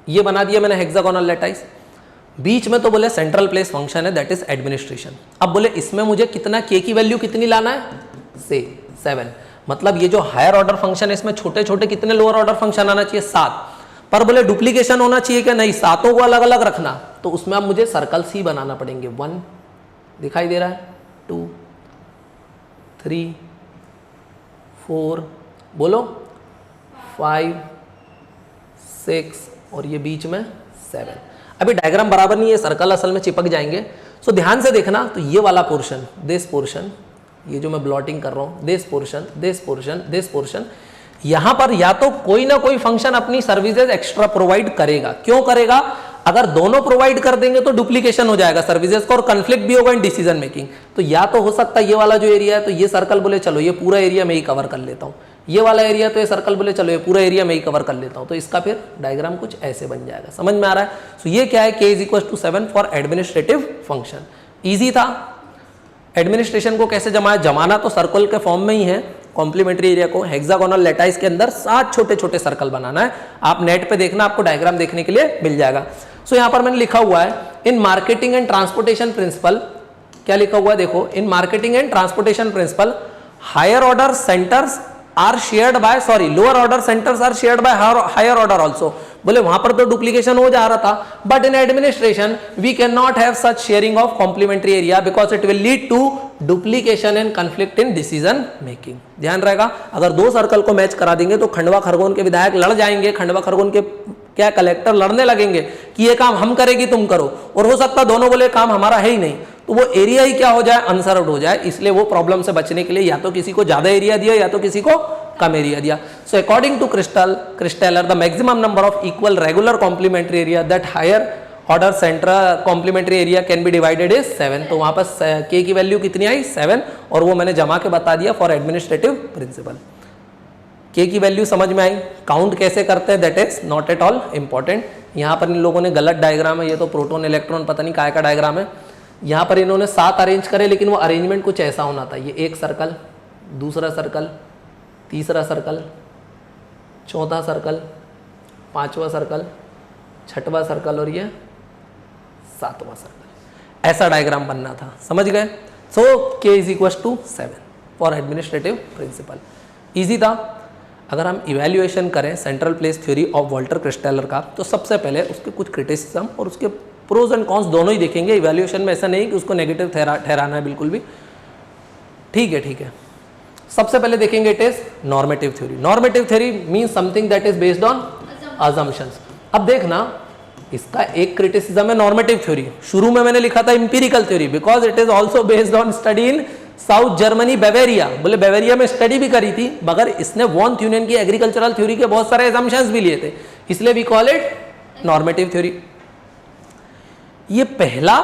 ये बना दिया मैंने हेक्सागोनल लेटाइस। बीच में तो बोले सेंट्रल प्लेस फंक्शन है, दैट इज एडमिनिस्ट्रेशन। अब बोले इसमें मुझे कितना के की वैल्यू कितनी लाना है, से 7। मतलब ये जो हायर ऑर्डर फंक्शन है इसमें छोटे छोटे कितने लोअर ऑर्डर फंक्शन आना चाहिए, 7। पर बोले डुप्लीकेशन होना चाहिए क्या, नहीं, 7 को अलग अलग रखना। तो उसमें अब मुझे सर्कल सी बनाना पड़ेंगे। 1 दिखाई दे रहा है, 2 3 4 बोलो 5 6 और ये बीच में 7। अभी डायग्राम बराबर नहीं है, सर्कल असल में चिपक जाएंगे। सो ध्यान से देखना, तो ये वाला पोर्शन, दिस पोर्शन, ये जो मैं ब्लॉटिंग कर रहा हूं, this portion, this portion, this portion, यहां पर या तो कोई ना कोई फंक्शन अपनी सर्विसेज एक्स्ट्रा प्रोवाइड करेगा। क्यों करेगा, अगर दोनों प्रोवाइड कर देंगे तो डुप्लीकेशन हो जाएगा सर्विसेज का और कंफ्लिक्ट भी होगा इन डिसीजन मेकिंग। तो या तो हो सकता है ये वाला जो एरिया है, तो ये सर्कल बोले चलो ये पूरा एरिया मैं ही कवर कर लेता हूं, ये वाला एरिया तो ये सर्कल बोले चलो ये पूरा एरिया मैं ही कवर कर लेता हूं। तो इसका फिर डायग्राम कुछ ऐसे बन जाएगा, समझ में आ रहा है। सो ये क्या है, K is equal to 7 for administrative function. Easy था। एडमिनिस्ट्रेशन को कैसे जमाना तो सर्कल के फॉर्म में ही है। कॉम्प्लीमेंट्री एरिया को हेक्सागोनल लेटाइस के अंदर 7 छोटे छोटे सर्कल बनाना है। आप नेट पे देखना, आपको डायग्राम देखने के लिए मिल जाएगा। सो यहां पर मैंने लिखा हुआ है in marketing and transportation principle, क्या लिखा हुआ है देखो, in marketing and transportation principle higher order centres are shared by, sorry lower order centres are shared by higher order also. बोले वहां पर तो डुप्लीकेशन हो जा रहा था, but in administration we can not have such sharing of complementary area because it will lead to duplication and conflict in decision making. ध्यान रहेगा, अगर 2 सर्कल को मैच करा देंगे तो खंडवा खरगोन के विधायक लड़ जाएंगे, खंडवा खरगोन के क्या कलेक्टर लड़ने लगेंगे कि ये काम हम करेगी तुम करो, और हो सकता दोनों बोले काम हमारा है ही नहीं, तो वो एरिया ही क्या हो जाए, अनसर्व्ड हो जाए। इसलिए वो प्रॉब्लम से बचने के लिए या तो किसी को ज्यादा एरिया दिया या तो किसी को कम एरिया दिया। So according to Christaller the maximum number of equal regular complementary area that higher order central complementary area can be divided is 7, तो वहां पर के की वैल्यू कितनी आई 7, और वो मैंने जमा के बता दिया फॉर एडमिनिस्ट्रेटिव प्रिंसिपल। के की वैल्यू समझ में आई। काउंट कैसे करते हैं that is not at all important. यहाँ पर इन लोगों ने गलत डायग्राम है, ये तो प्रोटॉन इलेक्ट्रॉन पता नहीं काय का डायग्राम है। यहाँ पर इन्होंने 7 अरेंज करे, लेकिन वो अरेंजमेंट कुछ ऐसा होना था, ये एक सर्कल, दूसरा सर्कल, तीसरा सर्कल, चौथा सर्कल, पांचवा सर्कल, छठवां सर्कल और ये सातवां सर्कल, ऐसा डायग्राम बनना था। समझ गए। So K is equal to 7 for administrative principle. Easy था। अगर हम इवैल्यूएशन करें central place theory of Walter Christaller का, तो सबसे पहले उसके कुछ क्रिटिसिज्म और उसके प्रोज एंड कॉन्स दोनों ही देखेंगे। इवैल्यूएशन में ऐसा नहीं कि उसको नेगेटिव ठहराना है बिल्कुल भी। ठीक है। सबसे पहले देखेंगे it is normative theory. Normative theory means something that is based on assumptions. अब देखना, इसका एक क्रिटिसिज्म है नॉर्मेटिव थ्योरी। शुरू में मैंने लिखा था empirical theory, because it is also based on study in South Germany Bavaria. बोले बेवेरिया में स्टडी भी करी थी, मगर इसने वॉन थ्यूनेन की एग्रीकल्चरल थ्योरी के बहुत सारे assumptions भी लिए थे, इसलिए we call it normative theory. ये पहला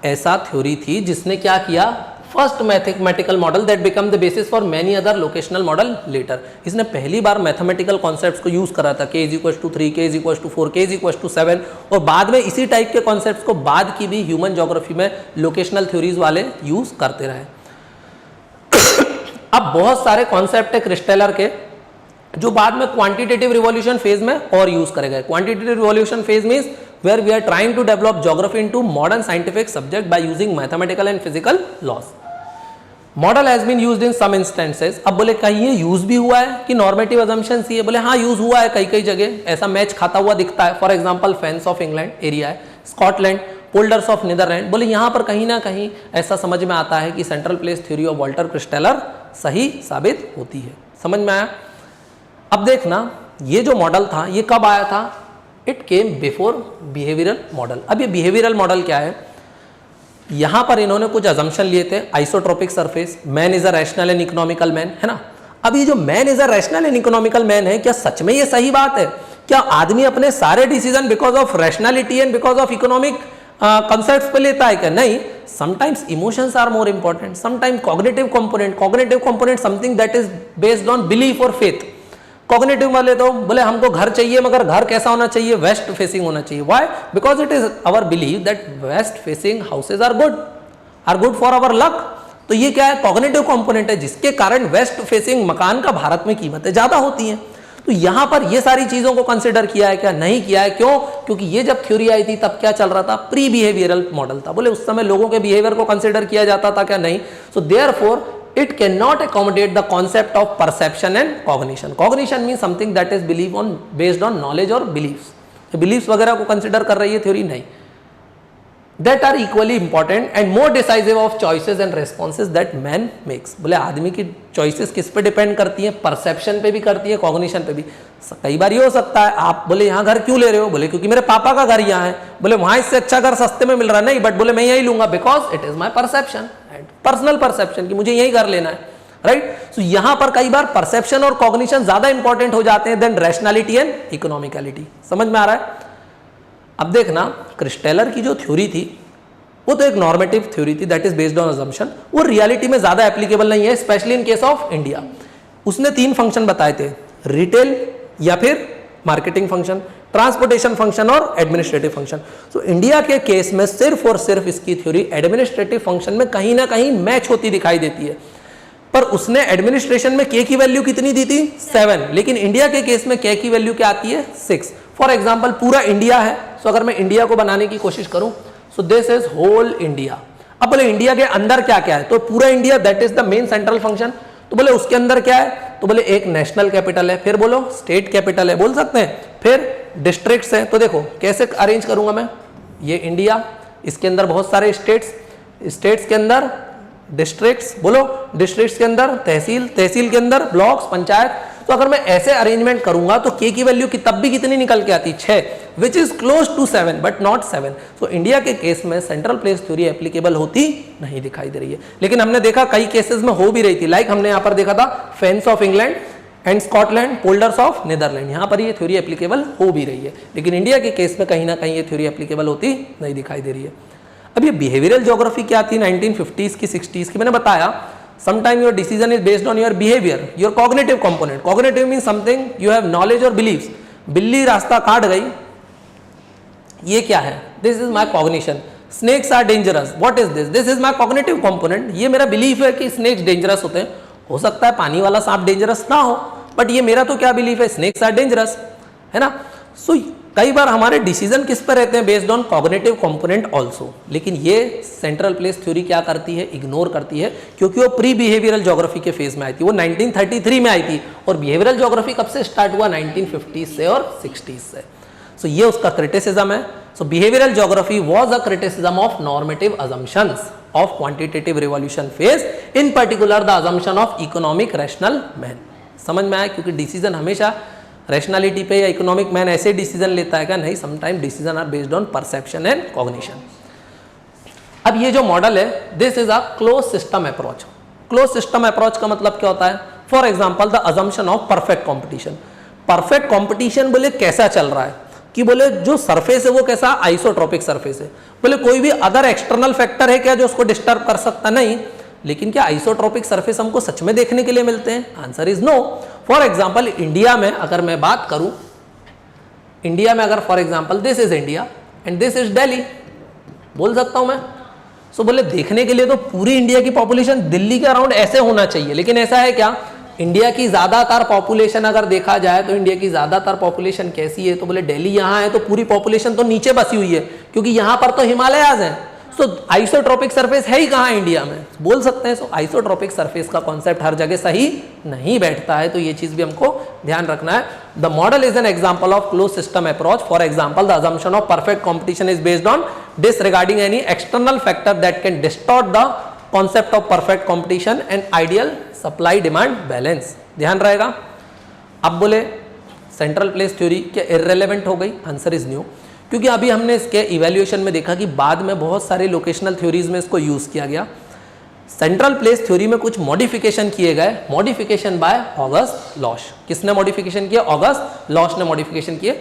ऐसा थ्योरी थी जिसने क्या किया, first mathematical model that become the basis for many other locational model later. इसने पहली बार मैथमेटिकल कॉन्सेप्ट्स को यूज करा था, k = 3, k = 4, k = 7, और बाद में इसी टाइप के कॉन्सेप्ट्स को बाद की भी ह्यूमन ज्योग्राफी में लोकेशनल थ्योरीज वाले यूज करते रहे। अब बहुत सारे कॉन्सेप्ट है क्रिस्टेलर के जो बाद में क्वांटिटेटिव रिवॉल्यूशन फेज में और यूज करे गए। Quantitative revolution phase means where we are trying to develop geography into modern scientific subject by using mathematical and physical laws. Model has been used in some instances. अब बोले कहीं ये use भी हुआ है कि नॉर्मेटिव अजम्पशन ही है, बोले हाँ यूज हुआ है कई जगह, ऐसा मैच खाता हुआ दिखता है। For example fence of England area है, स्कॉटलैंड, पोल्डर्स ऑफ नीदरलैंड, बोले यहाँ पर कहीं ना कहीं ऐसा समझ में आता है कि central place theory of Walter Christaller सही साबित होती है। समझ में आया। अब देखना, ये जो मॉडल था ये कब आया था, it came before behavioural model. अब ये बिहेवियरल मॉडल क्या है, यहां पर इन्होंने कुछ अजम्पशन लिए थे, isotropic surface, man is a rational and economical man, है ना। अब ये जो man is a rational and economical man है, क्या सच में ये सही बात है? क्या आदमी अपने सारे decision because of rationality and because of economic concepts पे लेता है क्या? नहीं, sometimes emotions are more important, sometimes cognitive component something that is based on belief और फेथ। कॉग्निटिव वाले तो बोले हमको घर चाहिए, मगर घर कैसा होना चाहिए, वेस्ट फेसिंग होना चाहिए। Why? Because it is our believe that west facing houses are good for our luck. तो ये क्या है, कॉग्निटिव कंपोनेंट है, जिसके कारण वेस्ट फेसिंग मकान का भारत में कीमतें ज्यादा होती हैं। तो यहां पर ये सारी चीजों को कंसिडर किया है क्या? नहीं किया है। क्यों? क्योंकि ये जब थ्योरी आई थी तब क्या चल रहा था, प्री बिहेवियरल मॉडल था। बोले उस समय लोगों के बिहेवियर को कंसिडर किया जाता था क्या? नहीं। So therefore it cannot accommodate the concept of perception and cognition. Cognition means something that is believed on based on knowledge or beliefs. beliefs वगैरह को consider कर रही है थ्योरी? नहीं। that are equally important and more decisive of choices and responses that man makes. बोले आदमी की choices किस पे डिपेंड करती हैं? परसेप्शन पे भी करती है, कॉग्निशन पे भी। कई बार ये हो सकता है, आप बोले यहाँ घर क्यों ले रहे हो, बोले क्योंकि मेरे पापा का घर यहाँ है, बोले वहां इससे अच्छा घर सस्ते में मिल रहा है, नहीं बट बोले मैं यही लूंगा because it is my perception, personal perception की मुझे यही घर लेना है, राइट। सो यहां पर कई बार परसेप्शन और कॉग्निशन ज्यादा इंपॉर्टेंट हो जाते हैं देन रैशनैलिटी एंड इकोनॉमिकलिटी। समझ में आ रहा है। अब देखना, क्रिस्टेलर की जो थ्योरी थी वो तो एक नॉर्मेटिव थ्योरी थी that is based on assumption, वो रियलिटी में ज्यादा एप्लीकेबल नहीं है, specially in case of India. उसने 3 फंक्शन बताए थे, रिटेल या फिर मार्केटिंग फंक्शन, ट्रांसपोर्टेशन फंक्शन और एडमिनिस्ट्रेटिव फंक्शन। सो इंडिया के केस में सिर्फ और सिर्फ इसकी थ्योरी एडमिनिस्ट्रेटिव फंक्शन में कहीं ना कहीं मैच होती दिखाई देती है। पर उसने एडमिनिस्ट्रेशन में के की वैल्यू कितनी दी थी? 7, लेकिन इंडिया के केस में के की वैल्यू क्या आती है? 6। फॉर एग्जाम्पल पूरा इंडिया है, सो अगर मैं इंडिया को बनाने की कोशिश करूं, so this is whole India. अब बोले इंडिया के अंदर क्या क्या है, तो पूरा India that is the main central function. तो बोले उसके अंदर क्या है, तो बोले एक नेशनल कैपिटल है, फिर बोलो स्टेट कैपिटल है, बोल सकते हैं, फिर डिस्ट्रिक्ट्स है। तो देखो कैसे अरेंज करूंगा मैं, ये इंडिया, इसके अंदर बहुत सारे स्टेट्स के अंदर डिस्ट्रिक्ट्स, बोलो डिस्ट्रिक्ट्स के अंदर तहसील, तहसील के अंदर ब्लॉक्स, पंचायत। तो अगर मैं ऐसे अरेंजमेंट करूंगा तो के की वैल्यू की तब भी कितनी निकल के आती? 6, which is close to 7 but not 7। So India के केस में सेंट्रल प्लेस थ्योरी एप्लीकेबल होती नहीं दिखाई दे रही है, लेकिन हमने देखा कई केसेस में हो भी रही थी। लाइक हमने यहां पर देखा था fens of England, and Scotland, polders of Netherland. यहाँ पर ये थ्योरी एप्लीकेबल हो भी रही है, लेकिन इंडिया के केस में कहीं ना कहीं ये थ्योरी एप्लीकेबल होती नहीं दिखाई दे रही है। अब ये बिहेवियरल ज्योग्राफी क्या थी 1950s की 60s की, मैंने बताया sometime your decision is based on your behaviour, your cognitive component. Cognitive mean something you have knowledge और बिलीव्स। बिल्ली रास्ता काट गई, ये क्या है? This is my cognition. Snakes are dangerous, what is this? This is my cognitive component. ये मेरा बिलीफ है कि स्नेक्स डेंजरस होते हैं। हो सकता है पानी वाला सांप डेंजरस ना हो, बट ये मेरा तो क्या बिलीफ है, स्नेक्स आर डेंजरस, है ना। सो कई बार हमारे डिसीजन किस पर रहते हैं, based on cognitive component also. लेकिन ये सेंट्रल प्लेस थ्योरी क्या करती है, इग्नोर करती है, क्योंकि वो प्री बिहेवियरल ज्योग्राफी के फेज में आई थी। वो 1933 में आई थी, और बिहेवियरल ज्योग्राफी कब से स्टार्ट हुआ, 1950s से और 60s से। सो ये उसका क्रिटिसिज्म है। So behavioural geography was a criticism of normative assumptions of quantitative revolution phase, in particular the assumption of economic rational man। समझ में आया? क्योंकि डिसीजन हमेशा रैशनैलिटी पे या इकोनॉमिक मैन ऐसे डिसीजन लेता है क्या? नहीं, sometime decision are based on perception and cognition. अब ये जो मॉडल है, this is a close system approach. Close system approach का मतलब क्या होता है? For example the assumption of perfect competition. Perfect competition बोले कैसा चल रहा है, कि बोले जो सरफेस है वो कैसा, आइसोट्रोपिक सरफेस है। बोले कोई भी अदर एक्सटर्नल फैक्टर है क्या जो उसको डिस्टर्ब कर सकता? नहीं। लेकिन क्या आइसोट्रोपिक सरफेस हमको सच में देखने के लिए मिलते हैं? Answer is no. For example India में अगर मैं बात करूं, इंडिया में अगर for example this is India and this is Delhi, बोल सकता हूं मैं। सो बोले देखने के लिए तो पूरी इंडिया की पॉपुलेशन दिल्ली के अराउंड ऐसे होना चाहिए, लेकिन ऐसा है क्या? इंडिया की ज्यादातर पॉपुलेशन अगर देखा जाए तो इंडिया की ज्यादातर पॉपुलेशन कैसी है? तो बोले दिल्ली यहाँ है तो पूरी पॉपुलेशन तो नीचे बसी हुई है, क्योंकि यहाँ पर तो हिमालयाज हैं। सो आइसोट्रोपिक सरफेस है ही कहाँ इंडिया में, बोल सकते हैं। सो आइसोट्रोपिक सरफेस का कॉन्सेप्ट हर जगह सही नहीं बैठता है, तो ये चीज भी हमको ध्यान रखना है। The model is an example of close system approach. For example the assumption of perfect competition is based on disregarding any external factor that can distort the concept of perfect competition and ideal supply demand balance. ध्यान रहेगा। अब बोले central place theory क्या irrelevant हो गई? Answer is new, क्योंकि अभी हमने इसके इवैल्यूएशन में देखा कि बाद में बहुत सारे लोकेशनल थ्योरीज में इसको यूज किया गया। सेंट्रल प्लेस थ्योरी में कुछ मॉडिफिकेशन किए गए, मॉडिफिकेशन बाय ऑगस्ट लॉश। किसने मॉडिफिकेशन किया? ऑगस्ट लॉश ने मॉडिफिकेशन किए।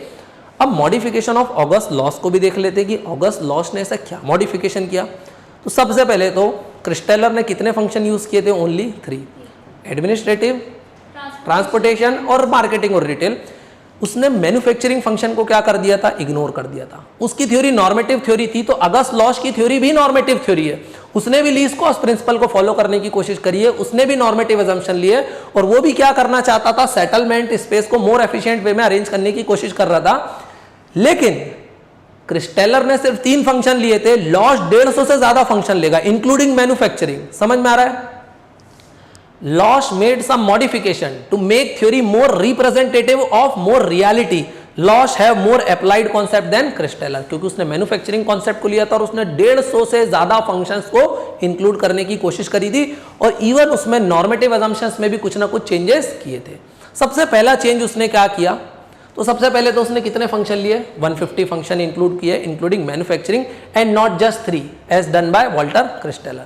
अब मॉडिफिकेशन ऑफ ऑगस्ट लॉश को भी देख लेते कि ऑगस्ट लॉश ने ऐसा क्या मॉडिफिकेशन किया। तो सबसे पहले तो क्रिस्टेलर ने कितने फंक्शन यूज किए थे? ओनली 3, एडमिनिस्ट्रेटिव, ट्रांसपोर्टेशन और मार्केटिंग और रिटेल। उसने मैन्युफैक्चरिंग फंक्शन को क्या कर दिया था? इग्नोर कर दिया था। उसकी थ्योरी नॉर्मेटिव थ्योरी थी, तो अगस्त लॉश की थ्योरी भी नॉर्मेटिव थ्योरी है। उसने भी लीस्ट कॉस्ट प्रिंसिपल को फॉलो करने की कोशिश करी है, उसने भी नॉर्मेटिव अजम्पशन लिए, और वो भी क्या करना चाहता था? सेटलमेंट स्पेस को मोर एफिशिएंट वे में अरेंज करने की कोशिश कर रहा था। लेकिन क्रिस्टेलर ने सिर्फ 3 फंक्शन लिए थे, लॉश 150 से ज्यादा फंक्शन लेगा, इंक्लूडिंग मैन्युफैक्चरिंग। समझ में आ रहा है? Losch made some modification to make theory more representative of more reality. Losch have more applied concept then Christaller, क्योंकि उसने मैन्युफैक्चरिंग कॉन्सेप्ट को लिया था और उसने 150 से ज्यादा फंक्शंस को इंक्लूड करने की कोशिश करी थी, और इवन उसमें नॉर्मेटिव अजम्पशंस में भी कुछ ना कुछ चेंजेस किए थे। सबसे पहला चेंज उसने क्या किया? तो सबसे पहले तो उसने कितने फंक्शन लिए? 150 फंक्शन इंक्लूड किए, including manufacturing, and not just 3 as done by Walter Christaller.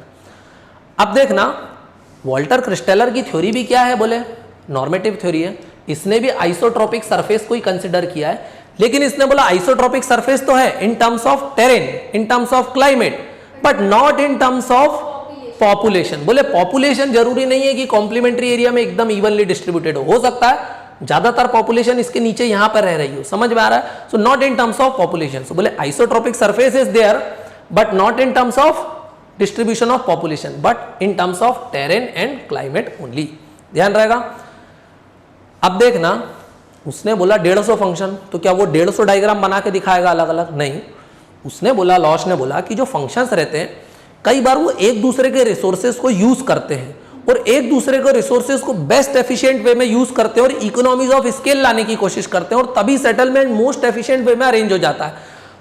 अब देखना, वॉल्टर क्रिस्टेलर की थ्योरी भी क्या है? बोले नॉर्मेटिव थ्योरी है। इसने भी आइसोट्रोपिक सरफेस को ही कंसिडर किया है, लेकिन इसने बोला आइसोट्रोपिक सरफेस तो है इन terms of terrain, in terms of climate, but not in terms of population. बोले पॉपुलेशन जरूरी नहीं है कि कॉम्प्लीमेंट्री एरिया में एकदम इवनली डिस्ट्रीब्यूटेड हो सकता है ज्यादातर पॉपुलेशन इसके नीचे यहां पर रह रही हो। समझ में आ रहा है? So not in terms of population. So बोले isotropic surface is there but not in terms of distribution of population, but in terms of terrain and climate only. ध्यान रहेगा। अब देखना, उसने बोला 150 फंक्शन, तो क्या वो 150 डायग्राम बना के दिखाएगा अलग अलग? नहीं। उसने बोला, लॉश ने बोला कि जो फंक्शंस रहते हैं कई बार वो एक दूसरे के रिसोर्सेज को यूज करते हैं और एक दूसरे को रिसोर्सेज को बेस्ट एफिशिएंट वे में यूज करते हैं और इकोनॉमीज ऑफ स्केल लाने की कोशिश करते हैं, और तभी सेटलमेंट मोस्ट एफिशिएंट वे में अरेंज हो जाता है।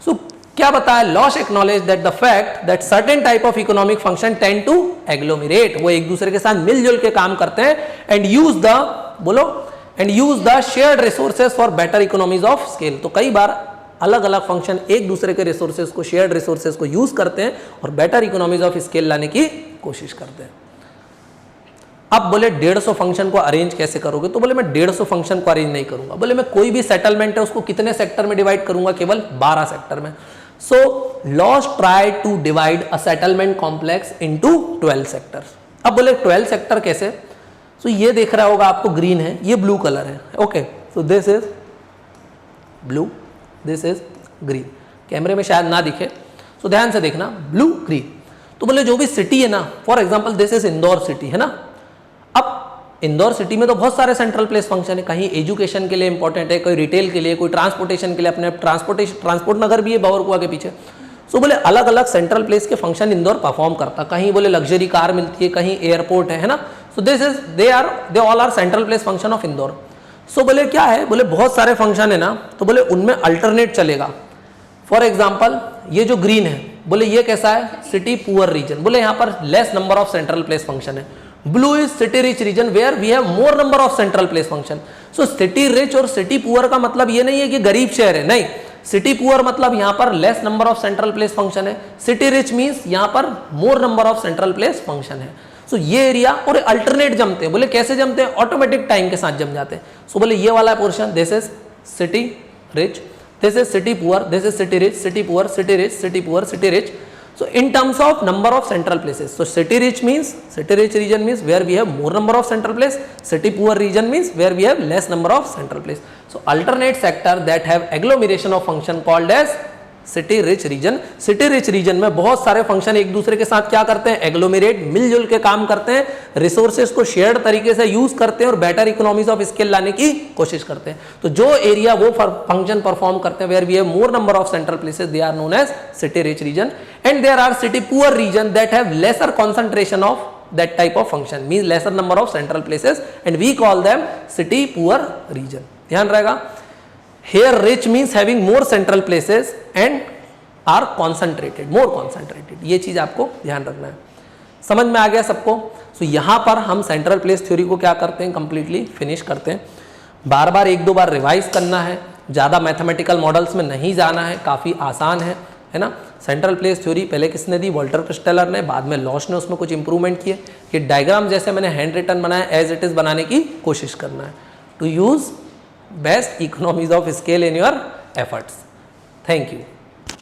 सो क्या बताया? Losch acknowledge that the fact that certain type of economic function tend to agglomerate, वो एक दूसरे के साथ मिलजुल के काम करते हैं, एंड यूज द, बोलो, and use the shared resources for better economies of scale. तो कई बार अलग अलग फंक्शन एक दूसरे के रिसोर्सेज को, शेयर्ड रिसोर्सेज को यूज करते हैं और बेटर इकोनॉमीज ऑफ स्केल लाने की कोशिश करते हैं। अब बोले 150 फंक्शन को अरेंज कैसे करोगे, तो बोले मैं 150 फंक्शन को अरेंज नहीं करूंगा, बोले मैं कोई भी सेटलमेंट है उसको कितने सेक्टर में डिवाइड करूंगा, केवल 12 सेक्टर में। So Losch try to divide a settlement complex into 12 sectors. अब बोले 12 सेक्टर कैसे, तो ये देख रहा होगा आपको ग्रीन है, ये ब्लू कलर है, okay, so this is blue, this is green, कैमरे में शायद ना दिखे, सो ध्यान से देखना, ब्लू ग्रीन। तो बोले जो भी सिटी है ना, for example this is Indore city है ना, अब इंदौर सिटी में तो बहुत सारे सेंट्रल प्लेस फंक्शन है, कहीं एजुकेशन के लिए इंपॉर्टेंट है, कोई रिटेल के लिए, कोई ट्रांसपोर्टेशन के लिए, अपने ट्रांसपोर्ट नगर भी है बावरकुआ के पीछे। सो बोले अलग अलग सेंट्रल प्लेस के फंक्शन इंदौर परफॉर्म करता, कहीं बोले लग्जरी कार मिलती है, कहीं एयरपोर्ट है ना, so this is they all are central place function of Indore. So बोले क्या है, बोले बहुत सारे फंक्शन है ना, तो बोले उनमें अल्टरनेट चलेगा। फॉर एग्जाम्पल ये जो ग्रीन है, बोले ये कैसा है, सिटी पुअर रीजन, बोले यहाँ पर less number of central place function है। Blue is city rich region where we have more number of central place function. So city rich और सिटी पुअर का मतलब ये नहीं है कि गरीब शहर है, नहीं, सिटी पुअर मतलब यहाँ पर less number of central place function है, सिटी रिच मीन्स यहाँ पर मोर number of central place function है। सो ये एरिया और अल्टरनेट जमते हैं, बोले कैसे जमते हैं, ऑटोमेटिक टाइम के साथ जम जाते हैं। सो बोले ये वाला portion this is city rich, this is city poor, this is city rich, city poor, city rich, city poor, city rich. So in terms of number of central places, so city rich means, city rich region means where we have more number of central place, city poor region means where we have less number of central place. So alternate sector that have agglomeration of function called as city rich reason. City rich reason में बहुत सारे function एक दूसरे के साथ क्या करते हैं, एग्लोमेरेट, मिलजुल के काम करते हैं, रिसोर्सेज को शेयर्ड तरीके से यूज करते हैं और बेटर इकोनॉमीज ऑफ स्केल लाने की कोशिश करते हैं। तो जो एरिया वो फंक्शन परफॉर्म करते हैं where we have more number of central places, they are known as city rich region. And there are city poor region that have lesser concentration of that type of function, means lesser number of central places, and we call them city poor region। ध्यान रहेगा, here rich means having more central places and are concentrated, more concentrated, ये चीज आपको ध्यान रखना है। समझ में आ गया सबको? so यहाँ पर हम सेंट्रल प्लेस थ्योरी को क्या करते हैं, कंप्लीटली फिनिश करते हैं। बार बार एक दो बार रिवाइज करना है, ज़्यादा मैथमेटिकल मॉडल्स में नहीं जाना है, काफ़ी आसान है ना। सेंट्रल प्लेस थ्योरी पहले किसने दी, वॉल्टर क्रिस्टेलर ने, बाद में लॉश ने उसमें कुछ इंप्रूवमेंट किए। ये डायग्राम जैसे मैंने हैंड रिटन बनाया एज इट इज़ बनाने की कोशिश करना है to use best economies of scale in your efforts. Thank you.